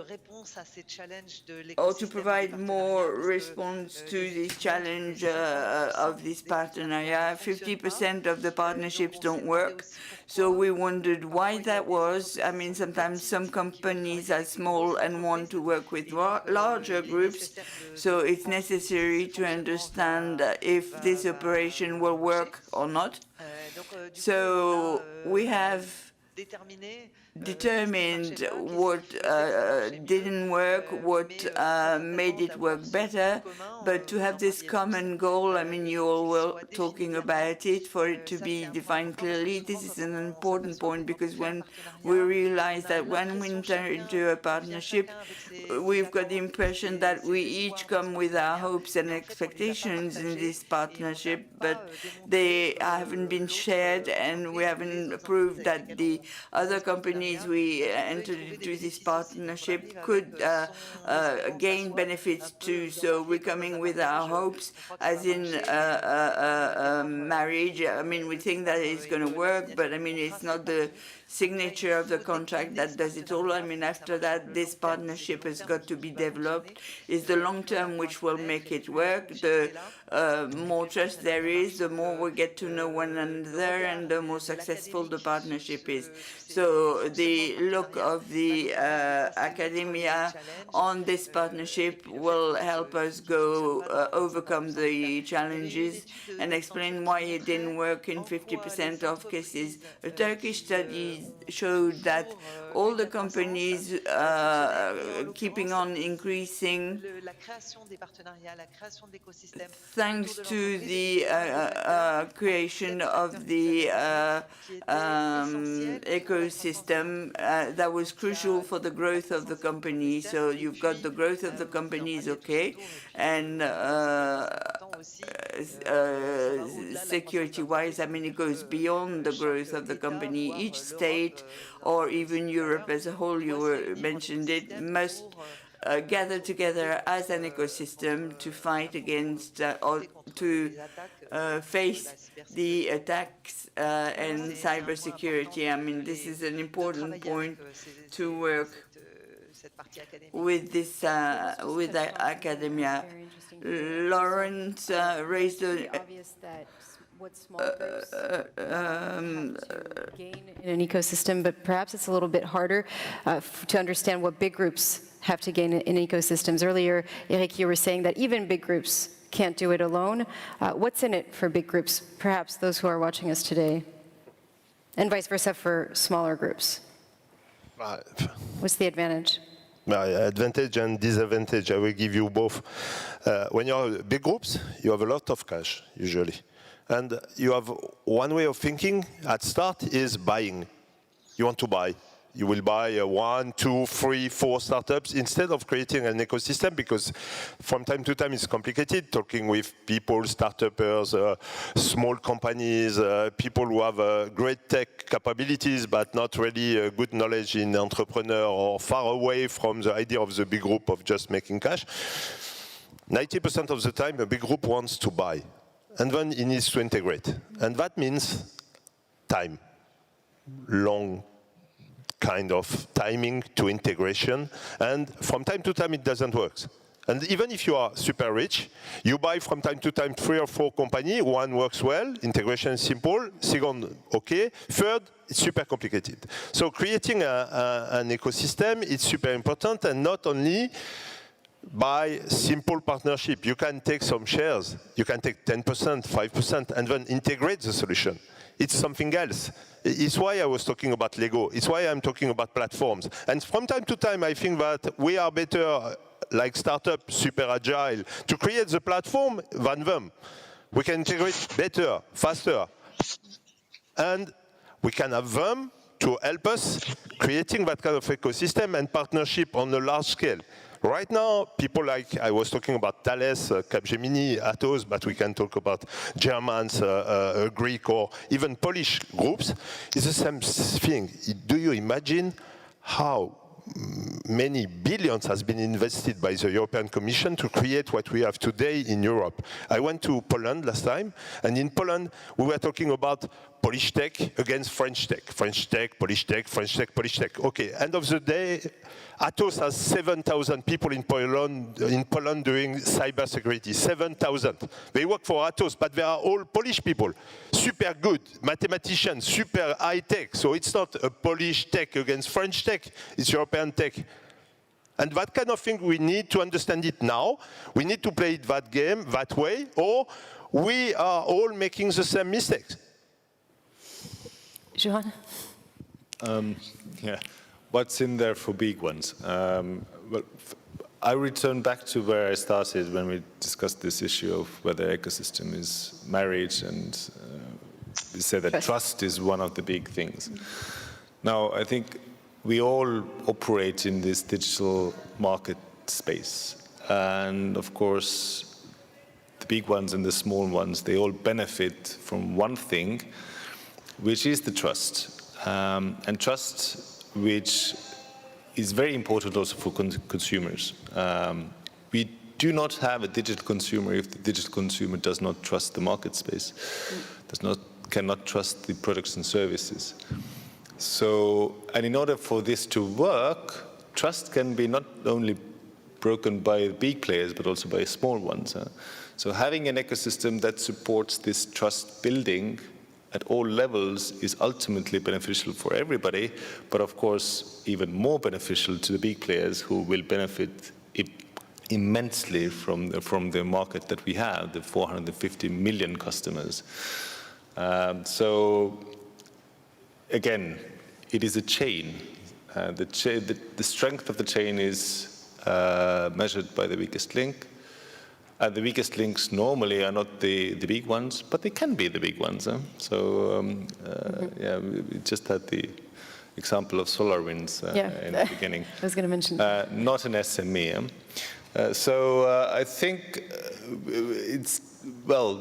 or to provide more response to this challenge of this partnership. 50% of the partnerships don't work, so we wondered why that was. I mean, sometimes some companies are small and want to work with larger groups, so it's necessary to understand if this operation will work or not. So we have determined what didn't work, what made it work better, but to have this common goal, I mean, you all were talking about it, for it to be defined clearly. This is an important point, because when we realize that when we enter into a partnership, we've got the impression that we each come with our hopes and expectations in this partnership, but they haven't been shared, and we haven't proved that the other companies we entered into this partnership could gain benefits too. So we're coming with our hopes, as in marriage. I mean, we think that it's going to work, but I mean, it's not the signature of the contract that does it all. I mean, after that, this partnership has got to be developed. It's the long term which will make it work. The more trust there is, the more we get to know one another, and the more successful the partnership is. So the look of the academia on this partnership will help us go overcome the challenges and explain why it didn't work in 50% of cases. A Turkish study showed that all the companies keeping on increasing thanks to the creation of the ecosystem that was crucial for the growth of the company. So you've got the growth of the companies, okay, and security-wise, I mean, it goes beyond the growth of the company. Each state, or even Europe as a whole, you mentioned it, must gather together as an ecosystem to fight against or to face the attacks and cybersecurity. I mean, this is an important point to work with this with the academia. Lawrence raised the what small groups gain in an ecosystem, but perhaps it's a little bit harder to understand what big groups have to gain in ecosystems. Earlier, Eric, you were saying that even big groups can't do it alone. What's in it for big groups, perhaps those who are watching us today, and vice versa for smaller groups? What's the advantage? Advantage and disadvantage, I will give you both. When you're big groups, you have a lot of cash, usually. And you have one way of thinking at start is buying. You want to buy. You will buy 1, 2, 3, 4 startups instead of creating an ecosystem, because from time to time it's complicated talking with people, startups, small companies, people who have great tech capabilities but not really good knowledge in entrepreneur, or far away from the idea of the big group of just making cash. 90% of the time a big group wants to buy, and then it needs to integrate. And that means time, long kind of timing to integration, and from time to time it doesn't work. And even if you are super rich, you buy from time to time 3 or 4 companies, one works well, integration is simple, second, okay, third, it's super complicated. So creating an ecosystem is super important, and not only by simple partnership. You can take some shares, you can take 10%, 5%, and then integrate the solution. It's something else. It's why I was talking about Lego. It's why I'm talking about platforms. And from time to time, I think that we are better, like startup, super agile, to create the platform than them. We can integrate better, faster. And we can have them to help us creating that kind of ecosystem and partnership on a large scale. Right now, people like, I was talking about Thales, Capgemini, Atos, but we can talk about Germans, Greek, or even Polish groups. It's the same thing. Do you imagine how many billions has been invested by the European Commission to create what we have today in Europe. I went to Poland last time, and in Poland we were talking about Polish tech against French tech. French tech, Polish tech, French tech, Polish tech. Okay, end of the day, Atos has 7,000 people in Poland doing cybersecurity, 7,000. They work for Atos, but they are all Polish people, super good, mathematicians, super high tech. So it's not a Polish tech against French tech, it's European tech. And that kind of thing, we need to understand it now. We need to play that game that way, or we are all making the same mistakes. Johan? Yeah. What's in there for big ones? Well, I return back to where I started when we discussed this issue of whether ecosystem is marriage, and we say that trust is one of the big things. Now, I think we all operate in this digital market space, and of course, the big ones and the small ones, they all benefit from one thing, which is the trust. And trust which is very important also for consumers. We do not have a digital consumer if the digital consumer does not trust the market space, cannot trust the products and services. So, and in order for this to work, trust can be not only broken by big players, but also by small ones. So having an ecosystem that supports this trust building at all levels is ultimately beneficial for everybody, but of course even more beneficial to the big players, who will benefit immensely from the market that we have, the 450 million customers. So again, it is a chain. The strength of the chain is measured by the weakest link. The weakest links normally are not the big ones, but they can be the big ones. So, yeah, we just had the example of SolarWinds in the beginning. I was going to mention. Not an SME. So I think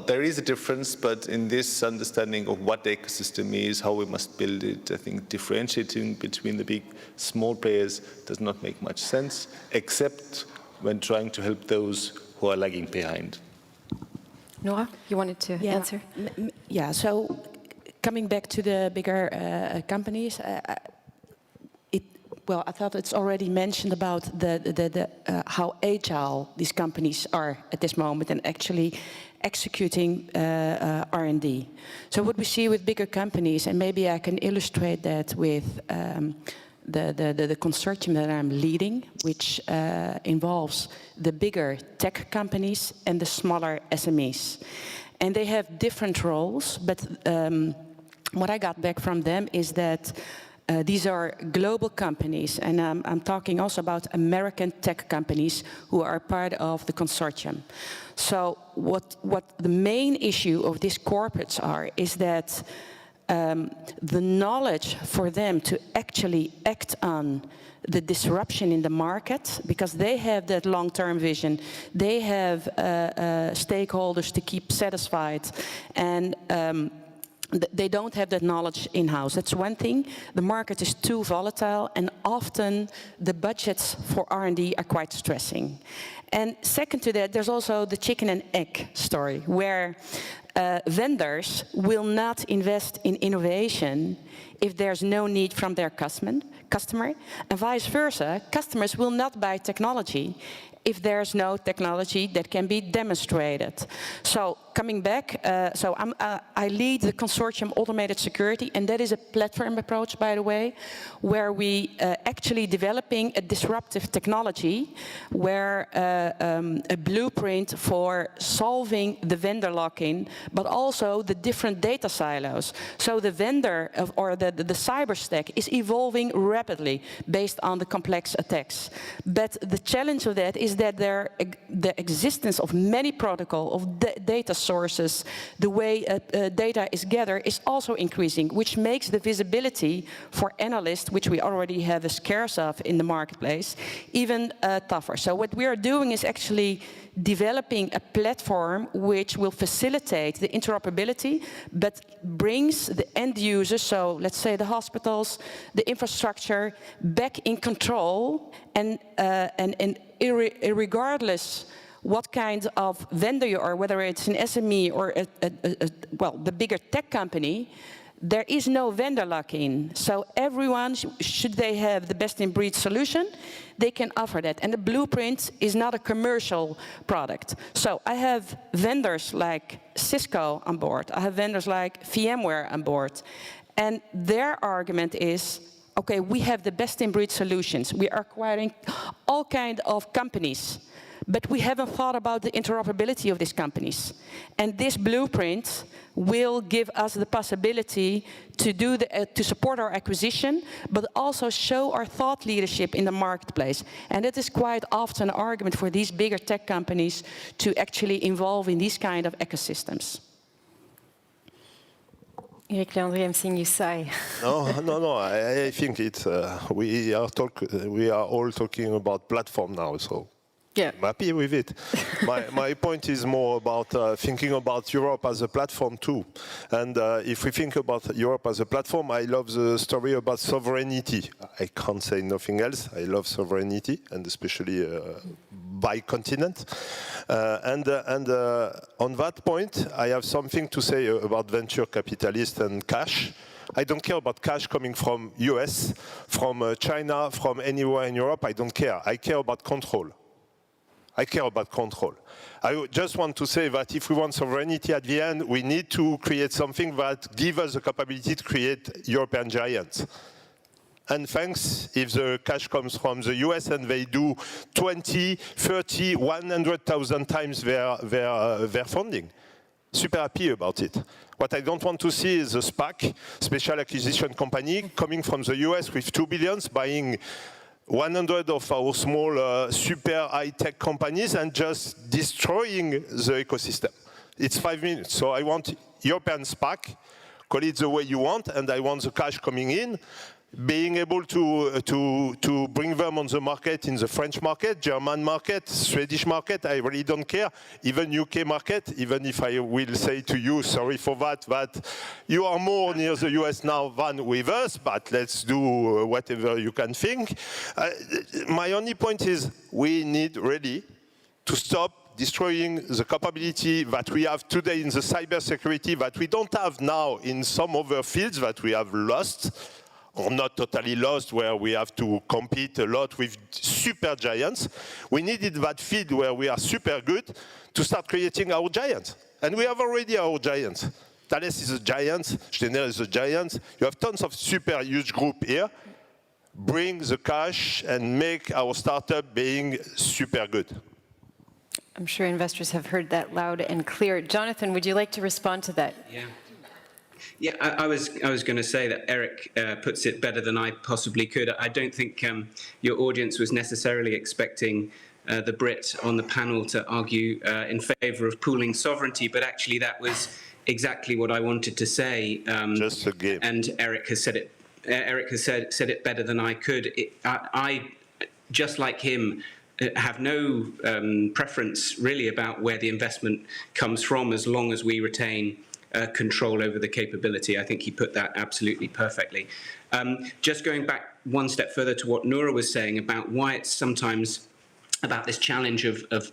there is a difference, but in this understanding of what the ecosystem is, how we must build it, I think differentiating between the big, small players does not make much sense, except when trying to help those who are lagging behind. Nora, you wanted to answer? Yeah, so coming back to the bigger companies, I thought it's already mentioned about how agile these companies are at this moment and actually executing R&D. So what we see with bigger companies, and maybe I can illustrate that with the consortium that I'm leading, which involves the bigger tech companies and the smaller SMEs. And they have different roles, but what I got back from them is that these are global companies, and I'm talking also about American tech companies who are part of the consortium. So what the main issue of these corporates are is that the knowledge for them to actually act on the disruption in the market, because they have that long-term vision, they have stakeholders to keep satisfied, and they don't have that knowledge in-house. That's one thing. The market is too volatile, and often the budgets for R&D are quite stressing. And second to that, there's also the chicken and egg story, where vendors will not invest in innovation if there's no need from their customer, and vice versa, customers will not buy technology if there's no technology that can be demonstrated. So coming back, I lead the consortium Automated Security, and that is a platform approach, by the way, where we actually developing a disruptive technology, where a blueprint for solving the vendor lock-in, but also the different data silos. So the vendor or the cyber stack is evolving rapidly based on the complex attacks. But the challenge of that is that the existence of many protocols, of data sources, the way data is gathered is also increasing, which makes the visibility for analysts, which we already have a scarce of in the marketplace, even tougher. So what we are doing is actually developing a platform which will facilitate the interoperability, but brings the end users, so let's say the hospitals, the infrastructure, back in control, and regardless what kind of vendor you are, whether it's an SME or well, the bigger tech company, there is no vendor lock-in. So everyone, should they have the best-in-breed solution, they can offer that. And the blueprint is not a commercial product. So I have vendors like Cisco on board. I have vendors like VMware on board. And their argument is, okay, we have the best-in-breed solutions. We are acquiring all kinds of companies, but we haven't thought about the interoperability of these companies. And this blueprint will give us the possibility to do to support our acquisition, but also show our thought leadership in the marketplace. And it is quite often an argument for these bigger tech companies to actually involve in these kind of ecosystems. Eric Leandri, I'm seeing you sigh. No. I think it's we are all talking about platform now, so yeah. I'm happy with it. my point is more about thinking about Europe as a platform too. And if we think about Europe as a platform, I love the story about sovereignty. I can't say nothing else. I love sovereignty, and especially by continent. And on that point, I have something to say about venture capitalists and cash. I don't care about cash coming from US, from China, from anywhere in Europe. I don't care. I care about control. I care about control. I just want to say that if we want sovereignty at the end, we need to create something that gives us the capability to create European giants. And thanks if the cash comes from the US and they do 20, 30, 100,000 times their funding. Super happy about it. What I don't want to see is a SPAC, special acquisition company, coming from the US with 2 billion, buying 100 of our small super high-tech companies and just destroying the ecosystem. It's 5 minutes. So I want European SPAC, call it the way you want, and I want the cash coming in, being able to bring them on the market, in the French market, German market, Swedish market, I really don't care, even UK market, even if I will say to you, sorry for that you are more near the US now than with us, but let's do whatever you can think. My only point is we need really to stop destroying the capability that we have today in the cybersecurity that we don't have now in some other fields that we have lost, or not totally lost, where we have to compete a lot with super giants. We needed that field where we are super good to start creating our giants. And we have already our giants. Thales is a giant, Schneider is a giant. You have tons of super huge group here. Bring the cash and make our startup being super good. I'm sure investors have heard that loud and clear. Jonathan, would you like to respond to that? Yeah, I was going to say that Eric puts it better than I possibly could. I don't think your audience was necessarily expecting the Brit on the panel to argue in favour of pooling sovereignty, but actually that was exactly what I wanted to say. Just a game. And Eric has said it. Eric has said it better than I could. I just like him, have no preference really about where the investment comes from, as long as we retain control over the capability. I think he put that absolutely perfectly. Just going back one step further to what Noura was saying about why it's sometimes about this challenge of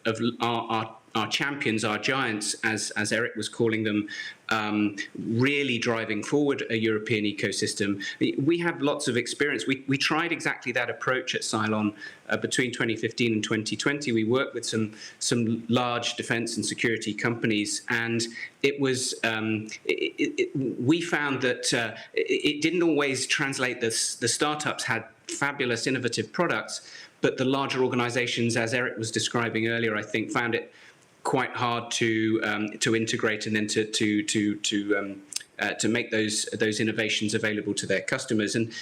our champions, our giants, as Eric was calling them, really driving forward a European ecosystem. We have lots of experience. We tried exactly that approach at Cylon between 2015 and 2020. We worked with some large defense and security companies, and it was we found that it didn't always translate. The startups had fabulous, innovative products, but the larger organizations, as Eric was describing earlier, I think found it quite hard to integrate and then to make those innovations available to their customers. And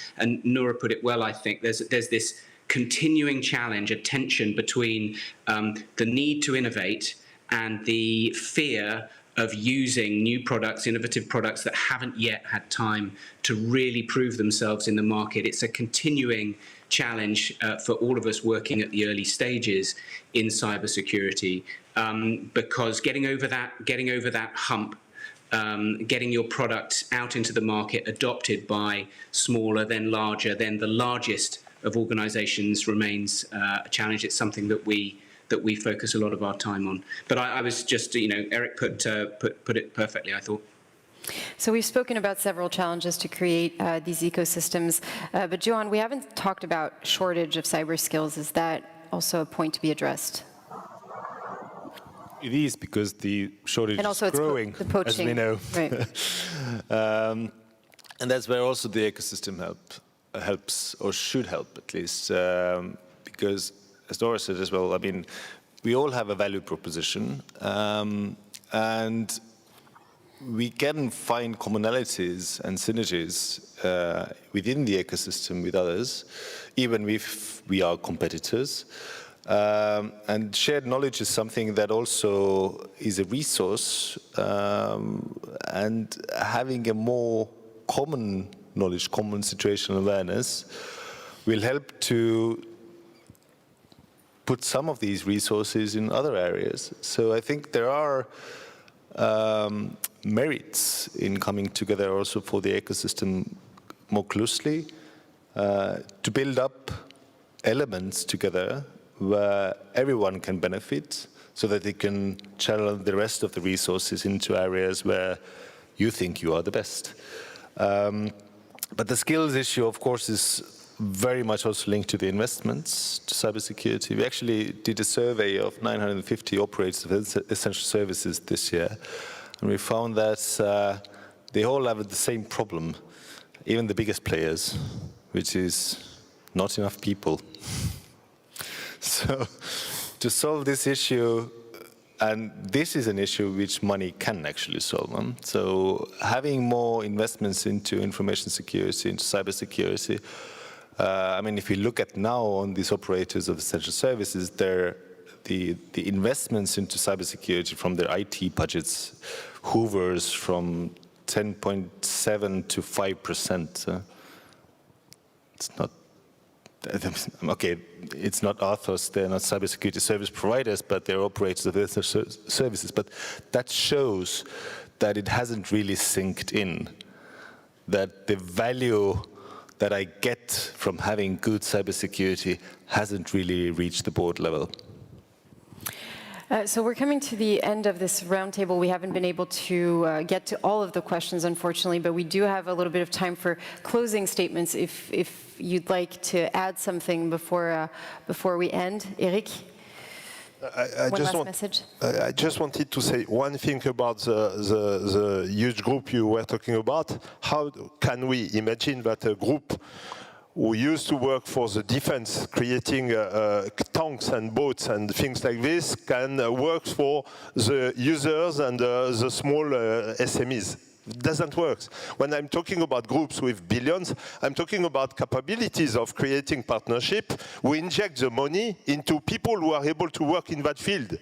Noura put it well. I think there's this continuing challenge, a tension between the need to innovate and the fear of using new products, innovative products that haven't yet had time to really prove themselves in the market. It's a continuing challenge for all of us working at the early stages in cybersecurity, because getting over that hump, getting your product out into the market, adopted by smaller, then larger, then the largest of organizations remains a challenge. It's something that we focus a lot of our time on. But I was just, Eric put it perfectly, I thought. So we've spoken about several challenges to create these ecosystems, but Johan, we haven't talked about shortage of cyber skills. Is that also a point to be addressed? It is, because the shortage is growing, as we know. Right. And that's where also the ecosystem helps, or should help at least, because, as Nora said as well, I mean, we all have a value proposition, and we can find commonalities and synergies within the ecosystem with others, even if we are competitors. And shared knowledge is something that also is a resource, and having a more common knowledge, common situational awareness will help to put some of these resources in other areas. So I think there are merits in coming together also for the ecosystem more closely, to build up elements together where everyone can benefit, so that they can channel the rest of the resources into areas where you think you are the best. But the skills issue, of course, is very much also linked to the investments to cybersecurity. We actually did a survey of 950 operators of essential services this year, and we found that they all have the same problem, even the biggest players, which is not enough people. So to solve this issue, and this is an issue which money can actually solve. So having more investments into information security, into cybersecurity, I mean, if you look at now on these operators of essential services, the investments into cybersecurity from their IT budgets hovers from 10.7 to 5%. It's not, okay, it's not Athos, they're not cybersecurity service providers, but they're operators of essential services. But that shows that it hasn't really synced in, that the value that I get from having good cybersecurity hasn't really reached the board level. So we're coming to the end of this roundtable. We haven't been able to get to all of the questions, unfortunately, but we do have a little bit of time for closing statements if you'd like to add something before we end. Eric? I just wanted to say one thing about the huge group you were talking about. How can we imagine that a group who used to work for the defense, creating tanks and boats and things like this, can work for the users and the small SMEs? It doesn't work. When I'm talking about groups with billions, I'm talking about capabilities of creating partnership. We inject the money into people who are able to work in that field,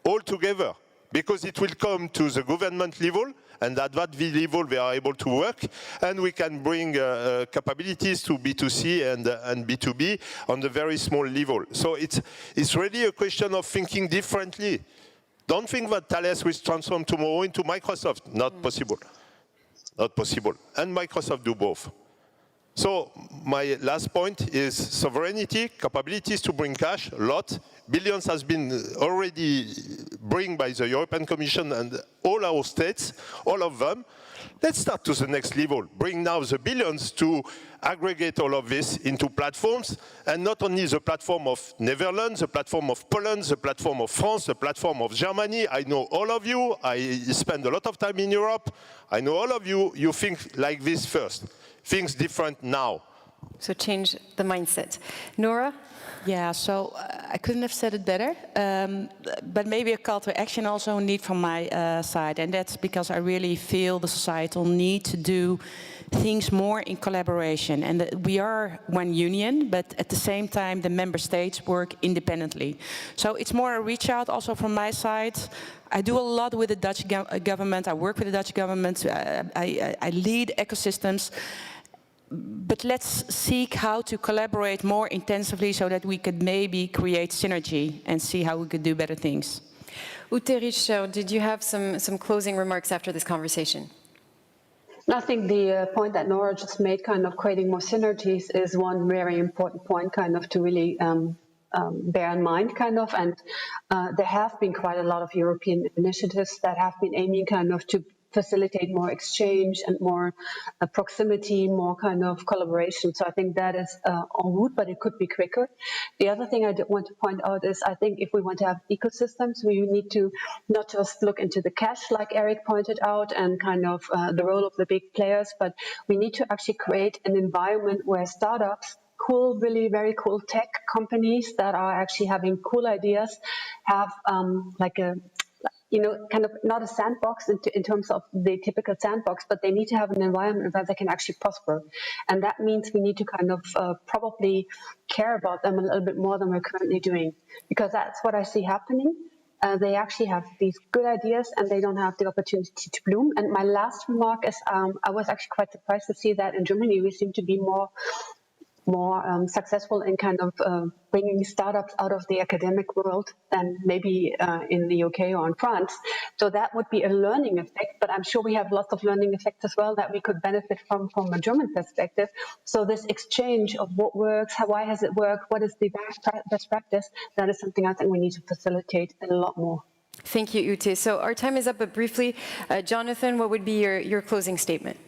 all together, because it will come to the government level, and at that level they are able to work, and we can bring capabilities to B2C and B2B on the very small level. So it's really a question of thinking differently. Don't think that Thales will transform tomorrow into Microsoft. Not possible. Not possible. And Microsoft do both. So my last point is sovereignty, capabilities to bring cash, a lot. Billions has been already bring by the European Commission and all our states, all of them. Let's start to the next level. Bring now the billions to aggregate all of this into platforms, and not only the platform of Netherlands, the platform of Poland, the platform of France, the platform of Germany. I know all of you. I spend a lot of time in Europe. I know all of you. You think like this first. Things different now. So change the mindset. Nora? Yeah, so I couldn't have said it better, but maybe a call to action also need from my side, and that's because I really feel the societal need to do things more in collaboration, and we are one union, but at the same time the member states work independently. So it's more a reach out also from my side. I do a lot with the Dutch government, I work with the Dutch government, I lead ecosystems. but let's seek how to collaborate more intensively so that we could maybe create synergy and see how we could do better things. Ute Richter, did you have some closing remarks after this conversation? I think the point that Nora just made, kind of creating more synergies, is one very important point, kind of to really bear in mind, kind of. And there have been quite a lot of European initiatives that have been aiming kind of to facilitate more exchange and more proximity, more kind of collaboration. So I think that is en route, but it could be quicker. The other thing I did want to point out is I think if we want to have ecosystems, we need to not just look into the cash, like Eric pointed out, and kind of the role of the big players, but we need to actually create an environment where startups, cool, really very cool tech companies that are actually having cool ideas, have like a, you know, kind of not a sandbox in terms of the typical sandbox, but they need to have an environment where they can actually prosper. And that means we need to kind of probably care about them a little bit more than we're currently doing, because that's what I see happening. They actually have these good ideas and they don't have the opportunity to bloom. And my last remark is I was actually quite surprised to see that in Germany we seem to be more successful in kind of bringing startups out of the academic world than maybe in the UK or in France. So that would be a learning effect, but I'm sure we have lots of learning effects as well that we could benefit from a German perspective. So this exchange of what works, why has it worked, what is the best practice, that is something I think we need to facilitate a lot more. Thank you, Ute. So our time is up, but briefly, Jonathan, what would be your closing statement?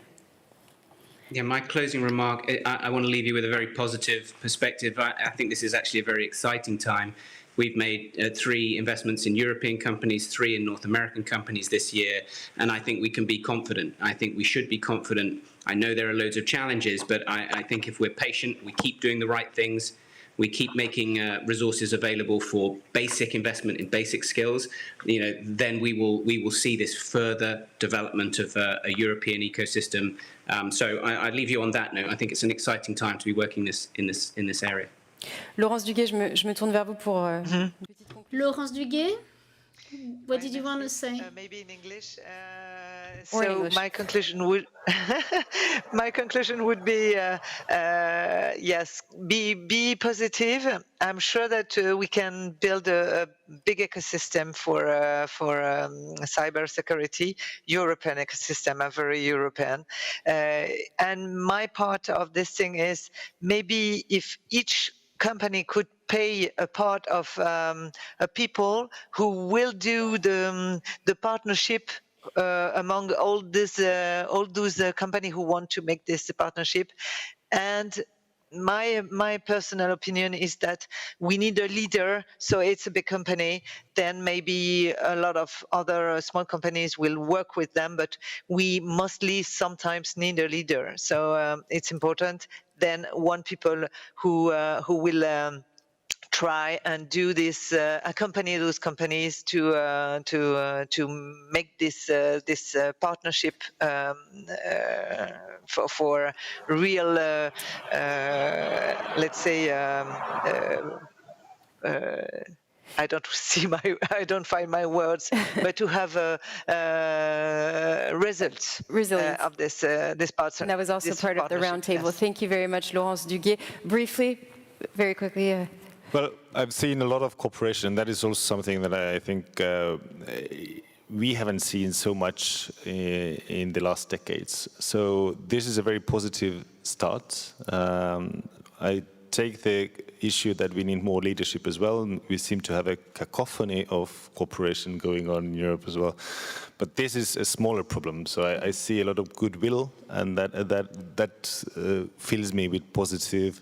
Yeah, my closing remark, I want to leave you with a very positive perspective. I think this is actually a very exciting time. We've made 3 investments in European companies, 3 in North American companies this year, and I think we can be confident. I think we should be confident. I know there are loads of challenges, but I think if we're patient, we keep doing the right things, we keep making resources available for basic investment in basic skills, you know, then we will see this further development of a European ecosystem. So I leave you on that note. I think it's an exciting time to be working in this area. Laurence Duguay, je me tourne vers vous pour une petite conclusion. Laurence Duguay, what did you want to say? Maybe in English. Or So English. my conclusion would be yes, be positive. I'm sure that we can build a big ecosystem for cybersecurity, European ecosystem, a very European. And my part of this thing is maybe if each company could pay a part of people who will do the partnership among all those companies who want to make this partnership. And my personal opinion is that we need a leader. So it's a big company, then maybe a lot of other small companies will work with them, but we mostly sometimes need a leader. So it's important. Then people who will try and do this, accompany those companies to make this partnership for real, let's say. I don't find my words, but to have results of this part. And that was also part of the roundtable. Yes. Thank you very much, Laurence Duguay. Briefly, very quickly. Well, I've seen a lot of cooperation. That is also something that I think we haven't seen so much in the last decades. So this is a very positive start. I take the issue that we need more leadership as well. We seem to have a cacophony of cooperation going on in Europe as well. But this is a smaller problem. So I see a lot of goodwill, and that fills me with positive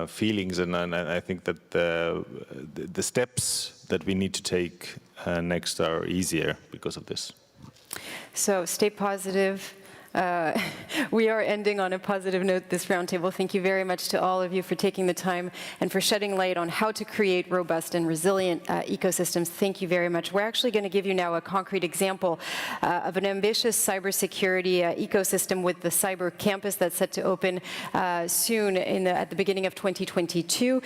feelings, and I think that the steps that we need to take next are easier because of this. So stay positive. We are ending on a positive note this roundtable. Thank you very much to all of you for taking the time and for shedding light on how to create robust and resilient ecosystems. Thank you very much. We're actually going to give you now a concrete example of an ambitious cybersecurity ecosystem with the Cyber Campus that's set to open soon at the beginning of 2022.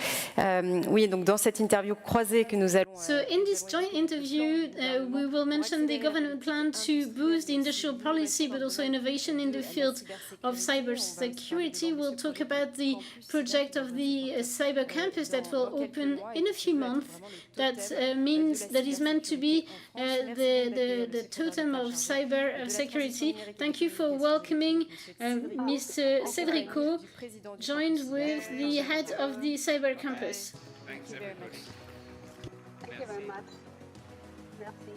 Oui, donc dans cette interview croisée que nous allons. So in this joint interview, we will mention the government plan to boost the industrial policy, but also innovation innovation in the field of cybersecurity. We'll talk about the project of the cyber campus that will open in a few months. That is meant to be the totem of cyber security. Thank you for welcoming Mr. Cedrico, joined with the head of the cyber campus. Thank you very much. Thank you very much. Merci.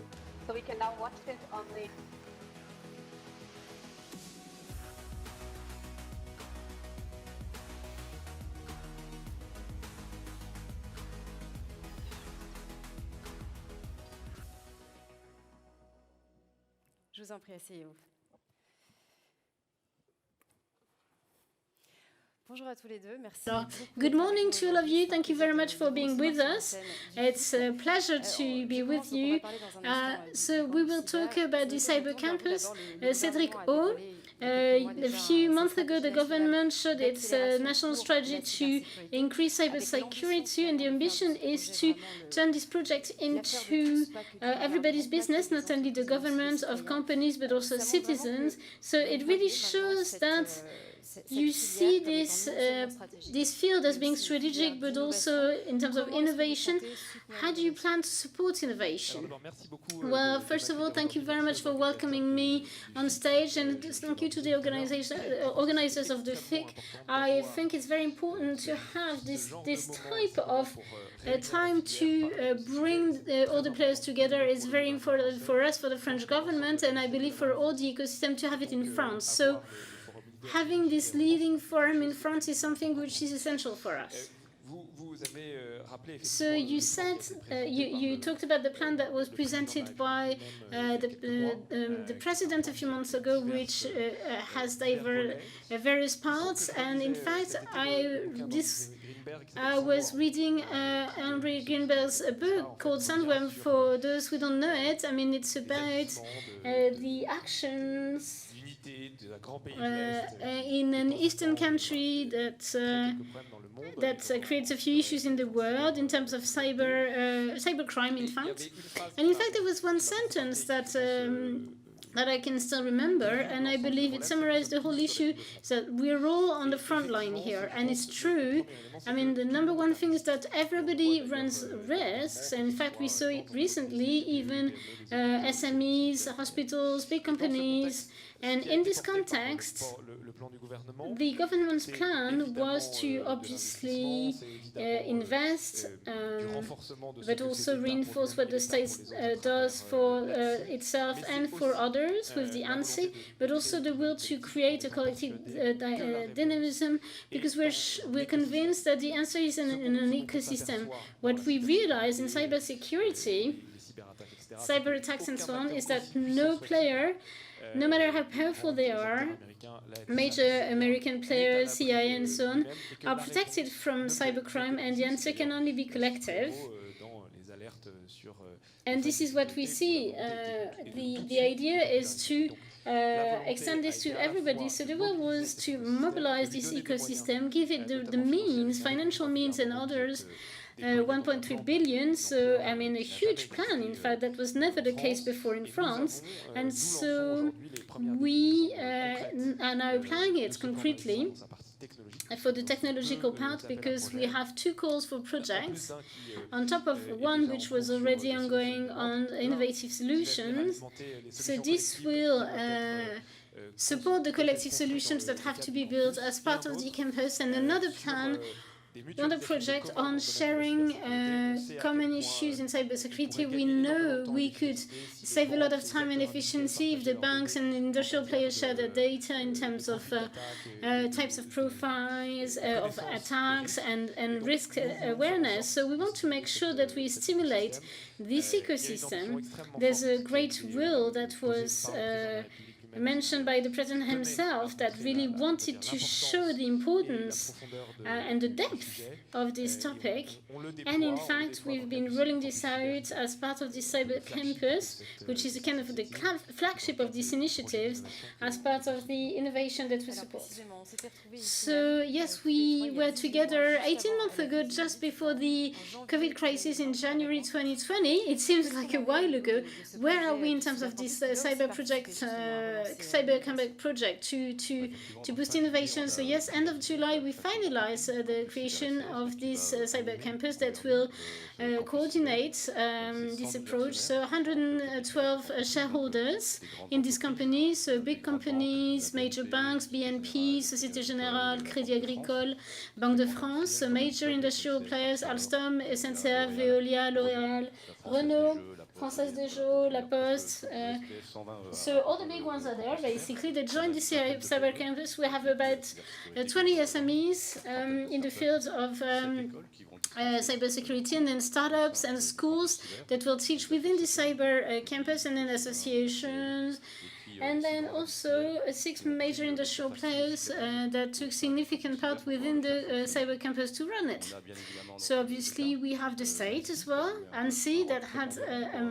So we can now watch it on the... Je vous en prie, asseyez-vous. Bonjour à tous les deux. Merci. Good morning to all of you. Thank you very much for being with us. It's a pleasure to be with you. So we will talk about the cyber campus. Cédric O. A few months ago, the government showed its national strategy to increase cybersecurity, and the ambition is to turn this project into everybody's business, not only the government of companies, but also citizens. So it really shows that you see this field as being strategic, but also in terms of innovation. How do you plan to support innovation? Well, first of all, thank you very much for welcoming me on stage, and thank you to the organizers of the FIC. I think it's very important to have this type of time to bring all the players together. It's very important for us, for the French government, and I believe for all the ecosystem to have it in France. So having this leading forum in France is something which is essential for us. So you said, you talked about the plan that was presented by the president a few months ago, which has various parts. And in fact, I was reading Henry Greenberg's book called Sandworm. For those who don't know it, I mean, it's about the actions in an eastern country that creates a few issues in the world in terms of cybercrime, in fact. And in fact, there was one sentence that I can still remember, and I believe it summarized the whole issue, is that we're all on the front line here, and it's true. I mean, the number one thing is that everybody runs risks, and in fact, we saw it recently, even SMEs, hospitals, big companies. And in this context, the government's plan was to obviously invest, but also reinforce what the state does for itself and for others with the ANSI, but also the will to create a collective dynamism, because we're convinced that the answer is in an ecosystem. What we realize in cybersecurity, cyber attacks and so on, is that no player, no matter how powerful they are, major American players, CIA and so on, are protected from cybercrime, and the answer can only be collective. And this is what we see. The idea is to extend this to everybody. So the goal was to mobilize this ecosystem, give it the means, financial means and others, 1.3 billion, so I mean a huge plan. In fact, that was never the case before in France, and so we are now applying it concretely for the technological part, because we have two calls for projects on top of one which was already ongoing on innovative solutions. So this will support the collective solutions that have to be built as part of the campus, and another plan, another project on sharing common issues in cybersecurity. We know we could save a lot of time and efficiency if the banks and industrial players share their data in terms of types of profiles, of attacks and risk awareness. So we want to make sure that we stimulate this ecosystem. There's a great will that was mentioned by the president himself, that really wanted to show the importance and the depth of this topic. And in fact, we've been rolling this out as part of the Cyber Campus, which is a kind of the flagship of these initiatives, as part of the innovation that we support. So yes, we were together 18 months ago, just before the COVID crisis in January 2020. It seems like a while ago. Where are we in terms of this cyber project cyber comeback project to boost innovation. So yes, end of July we finalize the creation of this cyber campus that will coordinate this approach. So 112 shareholders in this company, so big companies, major banks, BNP, Société Générale, Crédit Agricole, Banque de France, so major industrial players, Alstom, SNCF, Veolia, L'Oréal, Renault, Française des Jeux, La Poste. So all the big ones are there, basically. They joined the cyber campus. We have about 20 SMEs in the field of cybersecurity, and then startups and schools that will teach within the cyber campus, and then associations. And then also 6 major industrial players that took significant part within the cyber campus to run it. So obviously we have the state as well, ANSSI, that had a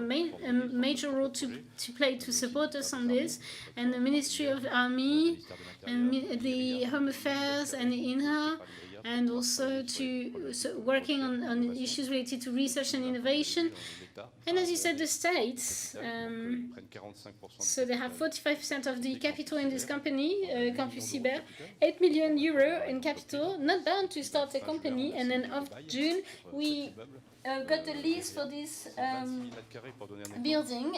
major role to play to support us on this, and the Ministry of Army, and the Home Affairs, and the INHA, and also working on issues related to research and innovation. And as you said, the states, so they have 45% of the capital in this company, Campus Cyber, 8 million euro in capital, not bound to start a company. And then of June, we got the lease for this building.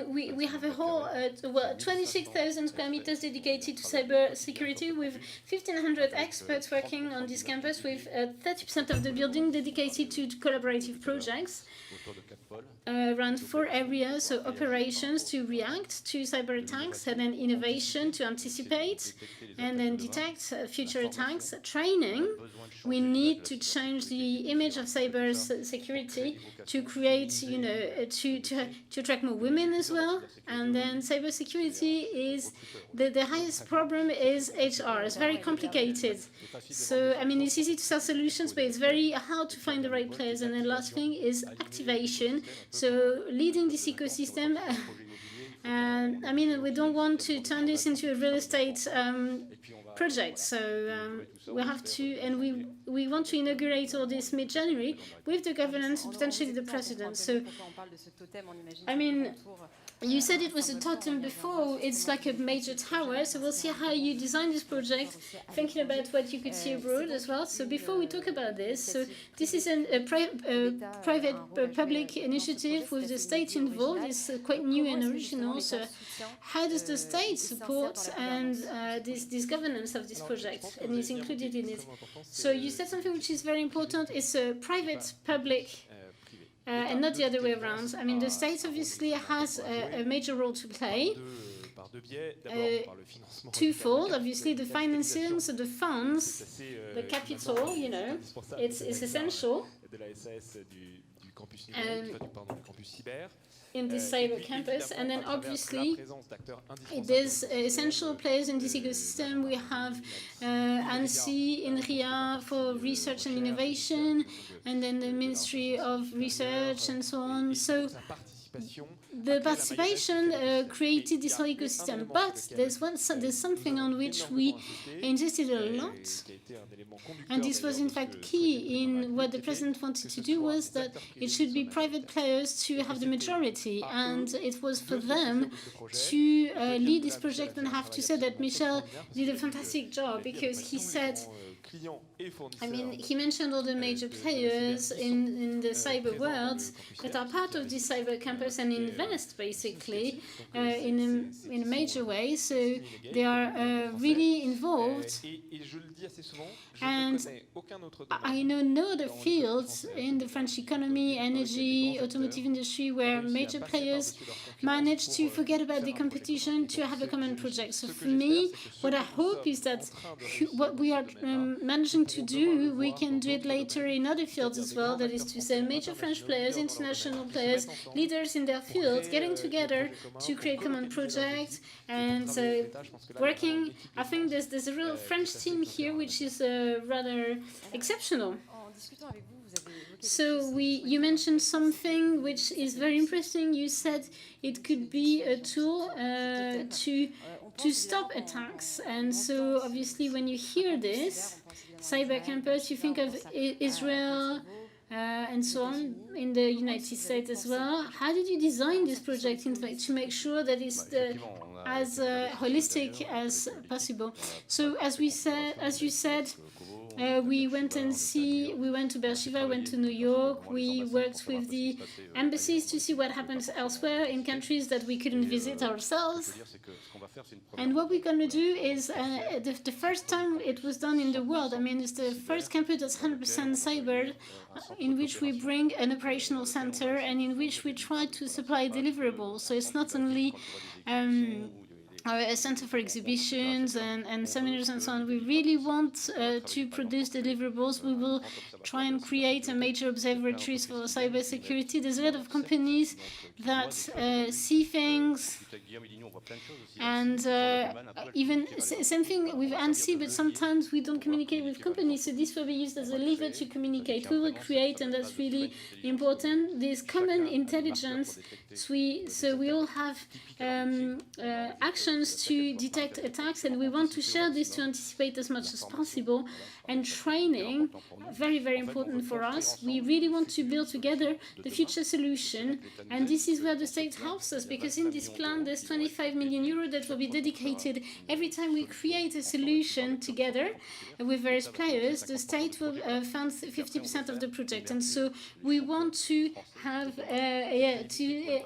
We have a whole 26,000 square meters dedicated to cyber security, with 1,500 experts working on this campus, with 30% of the building dedicated to collaborative projects around 4 areas. So operations to react to cyber attacks, and then innovation to anticipate and then detect future attacks. Training, we need to change the image of cyber security to create, to attract more women as well. And then cybersecurity is the highest problem is HR. It's very complicated. So it's easy to sell solutions, but it's very hard to find the right players. And then last thing is activation. So leading this ecosystem. We don't want to turn this into a real estate project. So we have to, and we want to inaugurate all this mid-January with the governance, potentially the president. So, you said it was a totem before. It's like a major tower. So we'll see how you design this project, thinking about what you could see abroad as well. So before we talk about this, so this is a private-public initiative with the state involved. It's quite new and original. So how does the state support and this governance of this project, and is included in it? So you said something which is very important. It's a private-public and not the other way around. The state obviously has a major role to play. Twofold, obviously, the financing, so the funds, the capital, it's essential. In this cyber campus, and then obviously there's essential players in this ecosystem. We have ANSSI, INRIA for research and innovation, and then the Ministry of Research and so on. So the participation created this whole ecosystem, but there's something on which we insisted a lot, and this was in fact key in what the president wanted to do, was that it should be private players to have the majority, and it was for them to lead this project. And I have to say that Michel did a fantastic job, because he said, he mentioned all the major players in the cyber world that are part of this cyber campus and invest basically in a major way. So they are really involved. And I know no other fields in the French economy, energy, automotive industry, where major players manage to forget about the competition to have a common project. So for me, what I hope is that what we are managing to do, we can do it later in other fields as well. That is to say, major French players, international players, leaders in their fields, getting together to create common projects and working. I think there's a real French team here, which is rather exceptional. So you mentioned something which is very interesting. You said it could be a tool to stop attacks. And so obviously when you hear this, cyber campus, you think of Israel, and so on in the United States as well. How did you design this project, in fact, to make sure that it's as holistic as possible? So, as you said, we went to Beersheba, went to New York. We worked with the embassies to see what happens elsewhere in countries that we couldn't visit ourselves. And what we're going to do is, the first time it was done in the world, I mean, it's the first campus that's 100% cyber, in which we bring an operational center and in which we try to supply deliverables. So it's not only a center for exhibitions and seminars and so on. We really want to produce deliverables. We will try and create a major observatories for cybersecurity. There's a lot of companies that see things, and even same thing with ANSI, but sometimes we don't communicate with companies, so this will be used as a lever to communicate. We will create, and that's really important, this common intelligence. So we all have actions to detect attacks, and we want to share this to anticipate as much as possible. And training, very, very important for us. We really want to build together the future solution, and this is where the state helps us, because in this plan there's 25 million euro that will be dedicated every time we create a solution together with various players. The state will fund 50% of the project, and so we want to have to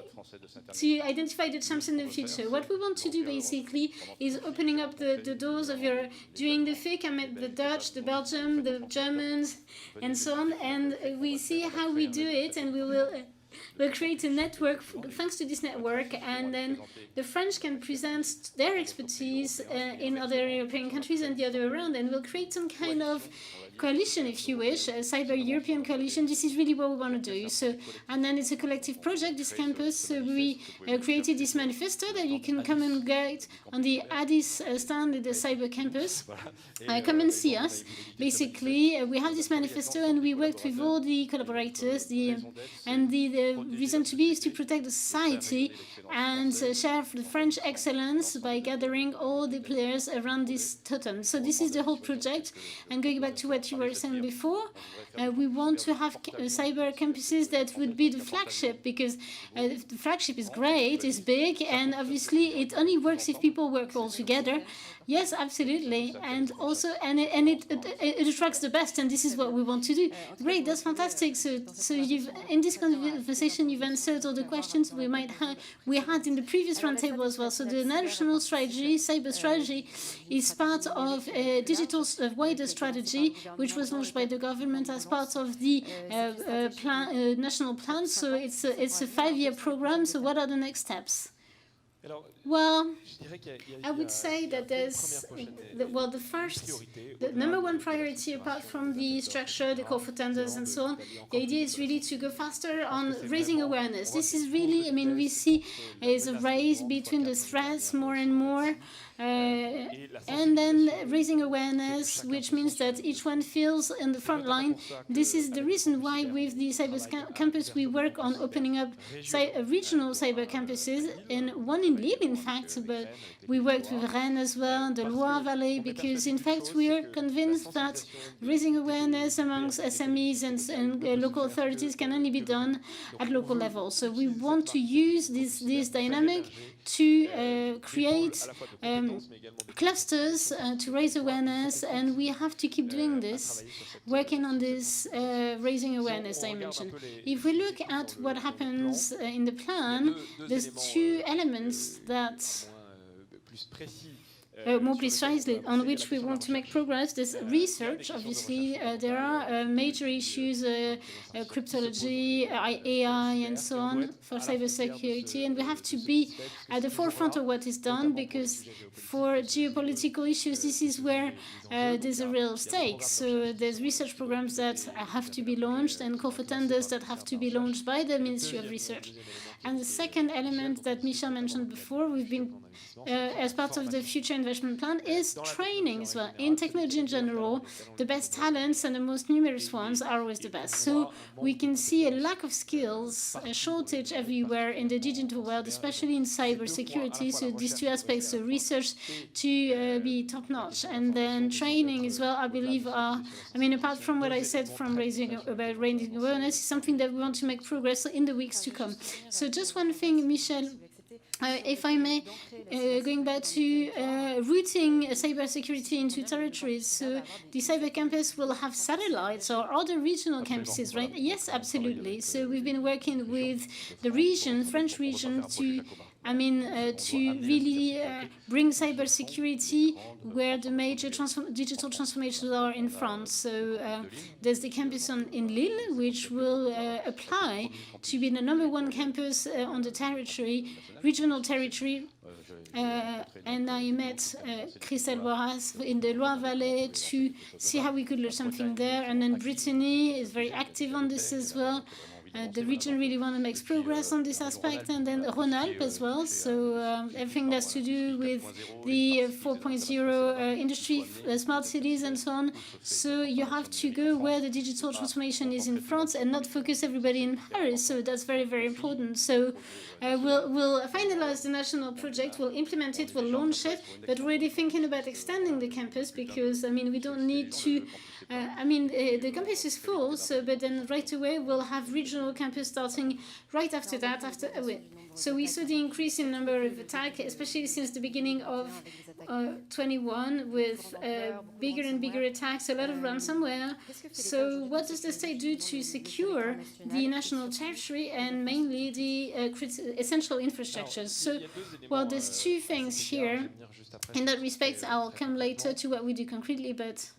identify the champs in the future. What we want to do basically is opening up the doors of your. During the FIC, I met the Dutch, the Belgium, the Germans, and so on, and we see how we do it, and we'll create a network thanks to this network, and then the French can present their expertise in other European countries and the other way around, and we'll create some kind of coalition, if you wish, a cyber European coalition. This is really what we want to do. So, and then it's a collective project, this campus. So we created this manifesto that you can come and get on the Addis stand at the cyber campus. Come and see us. Basically, we have this manifesto, and we worked with all the collaborators. The reason to be is to protect the society and share the French excellence by gathering all the players around this totem. So this is the whole project. And going back to what you were saying before, we want to have cyber campuses that would be the flagship, because the flagship is great, it's big, and obviously it only works if people work all together. Yes, absolutely, and also it attracts the best, and this is what we want to do. Great, that's fantastic. So you've in this conversation you've answered all the questions we had in the previous roundtable as well. So the national strategy, cyber strategy, is part of a digital wider strategy which was launched by the government as part of the national plan. So it's a 5-year program. So what are the next steps? Well, I would say that there's, the number one priority, apart from the structure, the call for tenders and so on, the idea is really to go faster on raising awareness. This is really, I mean, we see is a race between the threats more and more, and then raising awareness, which means that each one feels in the front line. This is the reason why with the Cyber Campus we work on opening up regional cyber campuses, and one in Lille, in fact, but we worked with Rennes as well, the Loire Valley, because in fact we are convinced that raising awareness amongst SMEs and local authorities can only be done at local level. So we want to use this dynamic to create clusters to raise awareness, and we have to keep doing this, working on this raising awareness dimension. If we look at what happens in the plan, there's two elements that more precisely on which we want to make progress. There's research, obviously. There are major issues, cryptology, AI, and so on for cybersecurity, and we have to be at the forefront of what is done, because for geopolitical issues, this is where there's a real stake. So there's research programs that have to be launched and call for tenders that have to be launched by the Ministry of Research. And the second element that Michel mentioned before, we've been, as part of the future investment investment plan is training as well. In technology in general, the best talents and the most numerous ones are always the best. So we can see a lack of skills, a shortage everywhere in the digital world, especially in cybersecurity. So these two aspects, so research to be top-notch, and then training as well, I believe are, I mean, apart from what I said from raising awareness, is something that we want to make progress in the weeks to come. So just one thing, Michel, if I may, going back to routing cybersecurity into territories, so the cyber campus will have satellites or other regional campuses, right? Yes, absolutely. So we've been working with the region, French region, to really bring cybersecurity where the major digital transformations are in France. So there's the campus in Lille, which will apply to be the #1 campus on the territory, regional territory. And I met Christelle Boras in the Loire Valley to see how we could learn something there. And then Brittany is very active on this as well. The region really want to make progress on this aspect, and then Rhône-Alpes as well. So everything that's to do with the 4.0 industry, smart cities, and so on. So you have to go where the digital transformation is in France and not focus everybody in Paris. So that's very, very important. So we'll finalize the national project, we'll implement it, we'll launch it, but already thinking about extending the campus because, I mean, we don't need to. The campus is full, so but then right away we'll have regional campus starting right after that. So we saw the increase in number of attacks, especially since the beginning of 21, with bigger and bigger attacks, a lot of ransomware. So what does the state do to secure the national territory and mainly the essential infrastructures? So, well, there's two things here. In that respect, I'll come later to what we do concretely, but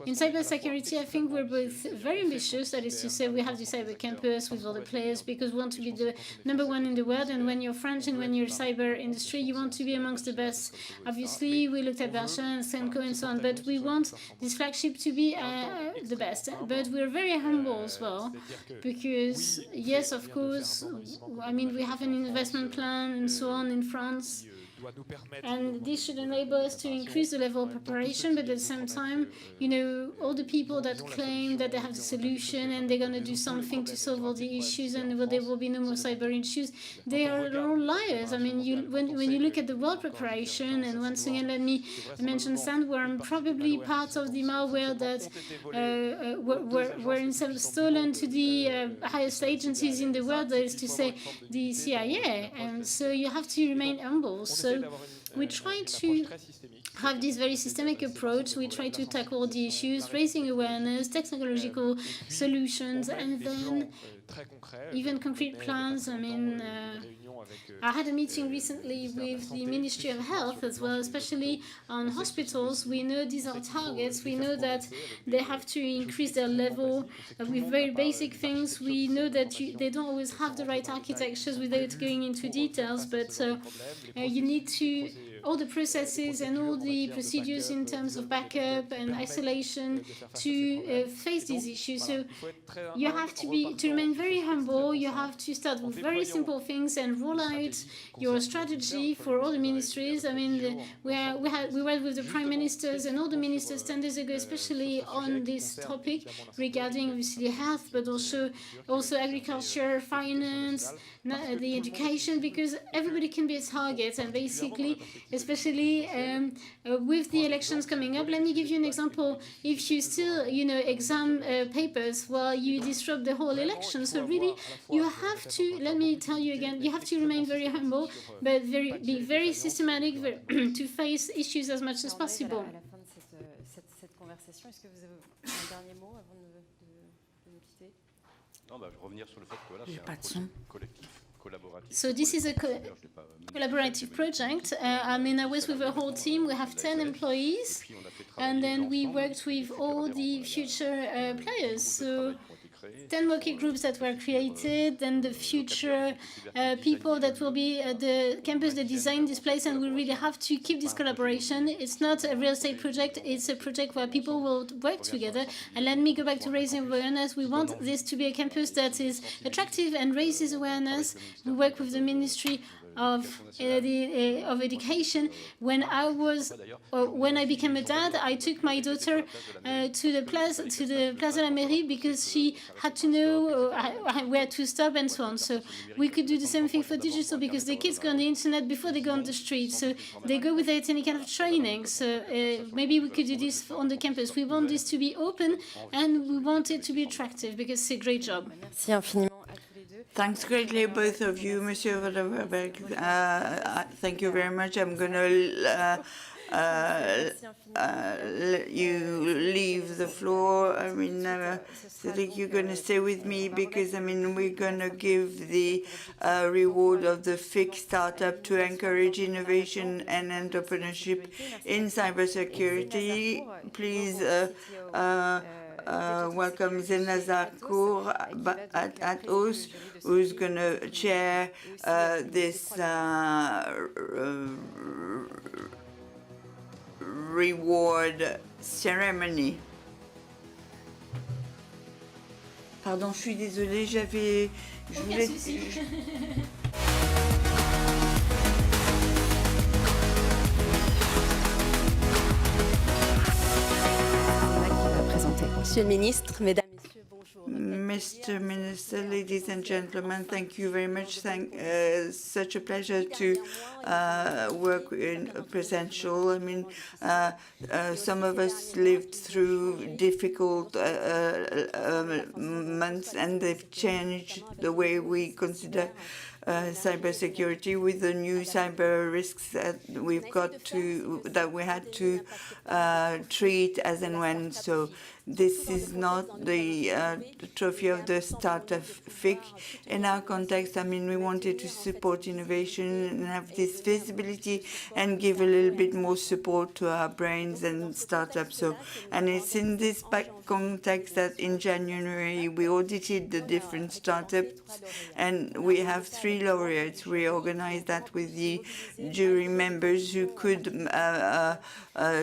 in cybersecurity, I think we're both very ambitious. That is to say, we have the cyber campus with all the players because we want to be the #1 in the world. And when you're French and when you're cyber industry, you want to be amongst the best. Obviously, we looked at Berchin and Senko and so on, but we want this flagship to be the best. But we're very humble as well because, yes, of course, I mean, we have an investment plan and so on in France. And this should enable us to increase the level of preparation, but at the same time, you know, all the people that claim that they have the solution and they're going to do something to solve all the issues and there will be no more cyber issues, they are all liars. I mean, when you look at the world preparation, and once again, let me mention Sandworm, probably part of the malware that were stolen to the highest agencies in the world, that is to say, the CIA. And so you have to remain humble. So we try to have this very systemic approach. We try to tackle the issues, raising awareness, technological solutions, and then even concrete plans. I mean, I had a meeting recently with the Ministry of Health as well, especially on hospitals. We know these are targets. We know that they have to increase their level with very basic things. We know that they don't always have the right architectures without going into details, but you need to all the processes and all the procedures in terms of backup and isolation to face these issues. So you have to remain very humble. You have to start with very simple things and roll out your strategy for all the ministries. I mean, we were with the prime ministers and all the ministers 10 days ago, especially on this topic regarding obviously health, but also agriculture, finance, the education, because everybody can be a target. And basically, especially with the elections coming up, let me give you an example. If you still, exam papers, well, you disrupt the whole election. So really, you have to, let me tell you again, you have to remain very humble, but be very systematic to face issues as much as possible. So this is a collaborative project. I was with a whole team. We have 10 employees, and then we worked with all the future players. So 10 working groups that were created, and the future people that will be at the campus that design this place, and we really have to keep this collaboration. It's not a real estate project, it's a project where people will work together. And let me go back to raising awareness. We want this to be a campus that is attractive and raises awareness. We work with the Ministry of Education. When I became a dad, I took my daughter to the Plaza la Mairie because she had to know where to stop and so on. So we could do the same thing for digital, because the kids go on the internet before they go on the street, so they go without any kind of training. So maybe we could do this on the campus. We want this to be open, and we want it to be attractive, because it's a great job. Merci infiniment. Thanks greatly, both of you, Monsieur Vanderberg. Thank you very much. I'm going to let you leave the floor. I mean, I think you're going to stay with me, because, I mean, we're going to give the reward of the FIC startup to encourage innovation and entrepreneurship in cybersecurity. Please welcome Zenazar Kour at OS, who's going to chair this reward ceremony. Pardon, je suis désolée, je voulais... Monsieur le ministre, mesdames, messieurs, bonjour. Mr. Minister, ladies and gentlemen, thank you very much. Such a pleasure to work in presential. I mean, some of us lived through difficult months, and they've changed the way we consider cybersecurity, with the new cyber risks that we had to treat as and when. So this is not the trophy of the start of FIC. In our context, I mean, we wanted to support innovation and have this visibility and give a little bit more support to our brains and startups. So, and it's in this context that in January we audited the different startups, and we have 3 laureates. We organized that with the jury members who could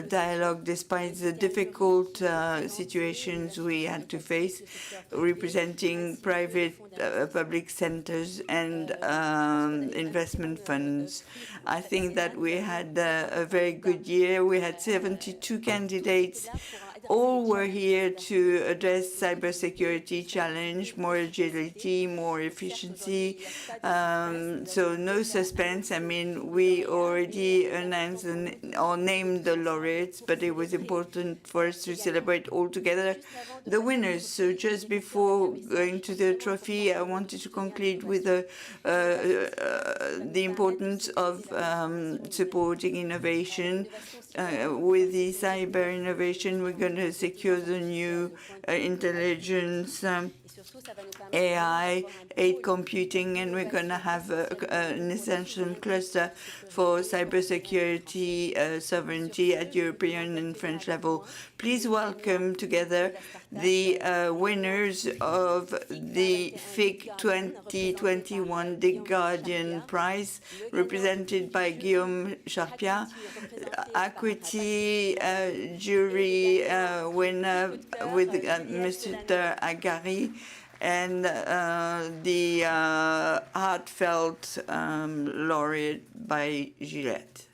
dialogue despite the difficult situations we had to face, representing private public centers and investment funds. I think that we had a very good year. We had 72 candidates. All were here to address cybersecurity challenge, more agility, more efficiency. So no suspense. I mean, we already announced or named the laureates, but it was important for us to celebrate all together the winners. So just before going to the trophy, I wanted to conclude with the importance of supporting innovation. With the cyber innovation, we're going to secure the new intelligence, AI, aid computing, and we're going to have an essential cluster for cybersecurity sovereignty at European and French level. Please welcome together the winners of the FIC 2021 The Guardian Prize, represented by Guillaume Charpia, Equity jury winner with Mr. Agari, and the heartfelt laureate by Gillette.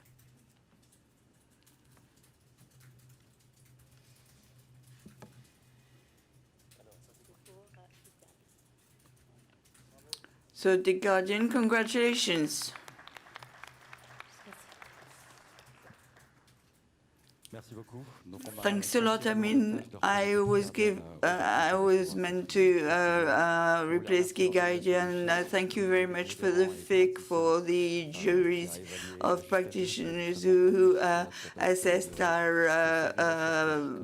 So, The Guardian, congratulations. Thanks a lot. I mean, I was meant to replace Guy Guardian. Thank you very much for the FIC, for the juries of practitioners who assessed our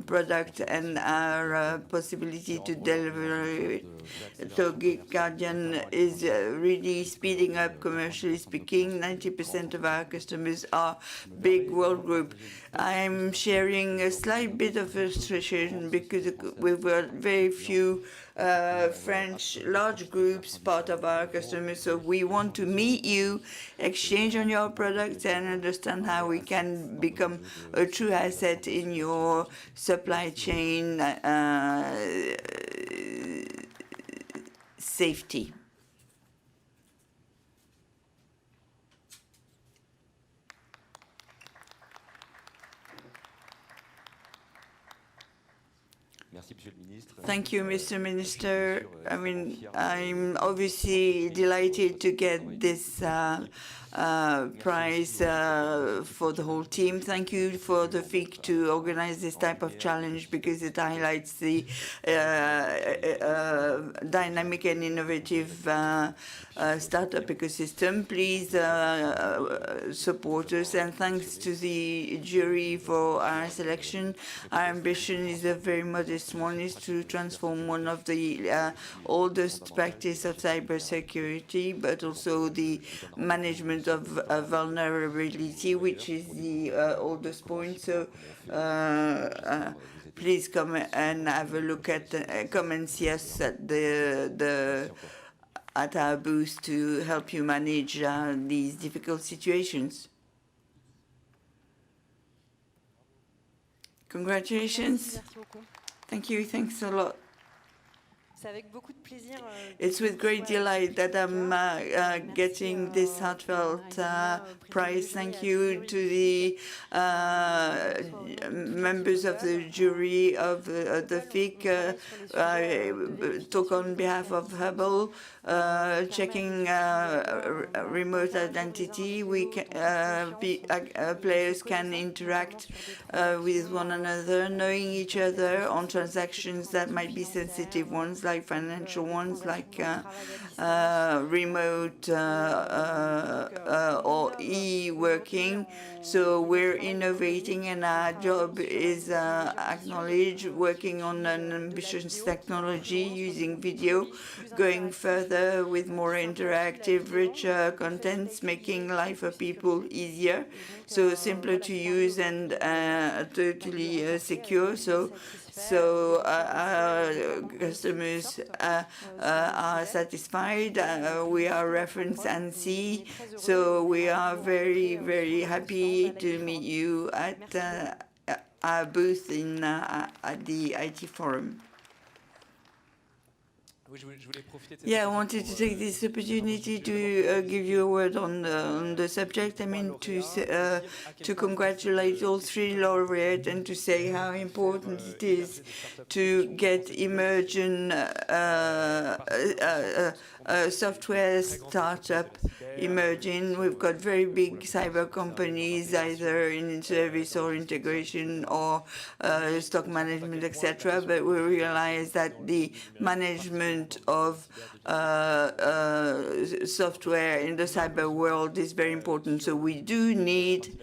product and our possibility to deliver it. So Guardian is really speeding up, commercially speaking. 90% of our customers are big world group. I'm sharing a slight bit of frustration because we've got very few French large groups part of our customers. So we want to meet you, exchange on your products, and understand how we can become a true asset in your supply chain safety. Thank you, Mr. Minister. I mean, I'm obviously delighted to get this prize for the whole team. Thank you for the FIC to organize this type of challenge because it highlights the dynamic and innovative startup ecosystem. Please support us, and thanks to the jury for our selection. Our ambition is a very modest one, is to transform one of the oldest practice of cybersecurity, but also the management of vulnerability, which is the oldest point. So please come and have a look at, come and see us at at our booth to help you manage these difficult situations. Congratulations. Thank you. Thanks a lot. It's with great delight that I'm getting this heartfelt prize. Thank you to the members of the jury of the FIC. I talk on behalf of Hubble, checking remote identity. We can, players can interact with one another, knowing each other on transactions that might be sensitive ones, like financial ones, like remote or e-working. So we're innovating, and our job is acknowledged, working on an ambitious technology using video, going further with more interactive, richer contents, making life for people easier, so simpler to use and totally secure. So our customers are satisfied. We are reference and see. So we are very, very happy to meet you at our booth in at the IT Forum. Yeah, I wanted to take this opportunity to give you a word on the subject. I mean, to congratulate all three laureates and to say how important it is to get emergent software startup emerging. We've got very big cyber companies, either in service or integration or stock management, etc. But we realize that the management of software in the cyber world is very important. So we do need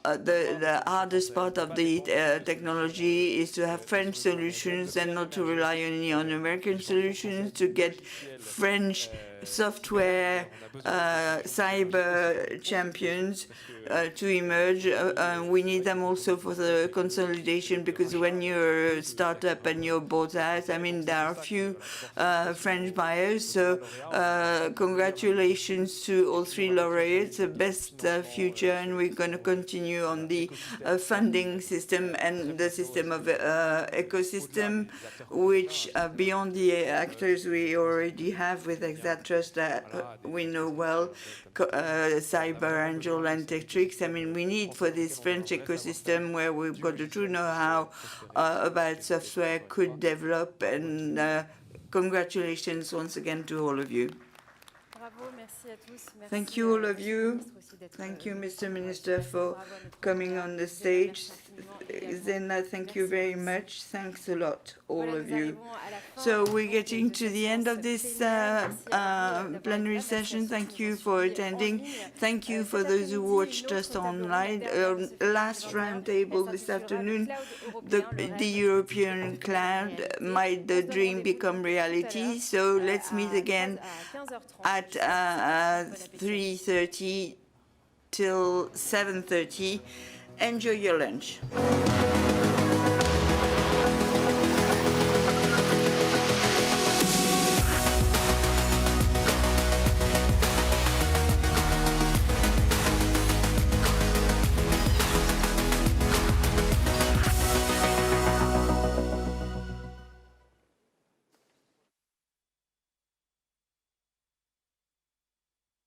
the hardest part of the technology is to have French solutions and not to rely only on American solutions, to get French software cyber champions to emerge. We need them also for the consolidation, because when you're a startup and you're bought out, I mean, there are a few French buyers. So congratulations to all three laureates, the best future, and we're going to continue on the funding system and the system of ecosystem, which beyond the actors we already have with Exatrust that we know well, Cyber, Angel, and Tetrix. I mean, we need for this French ecosystem where we've got a true know-how about software could develop. And congratulations once again to all of you. Thank you, all of you. Thank you, Mr. Minister, for coming on the stage. Zena, thank you very much. Thanks a lot, all of you. So we're getting to the end of this plenary session. Thank you for attending. Thank you for those who watched us online. Last roundtable this afternoon, the European cloud, might the dream become reality? So let's meet again at 3:30 till 7:30 Enjoy your lunch.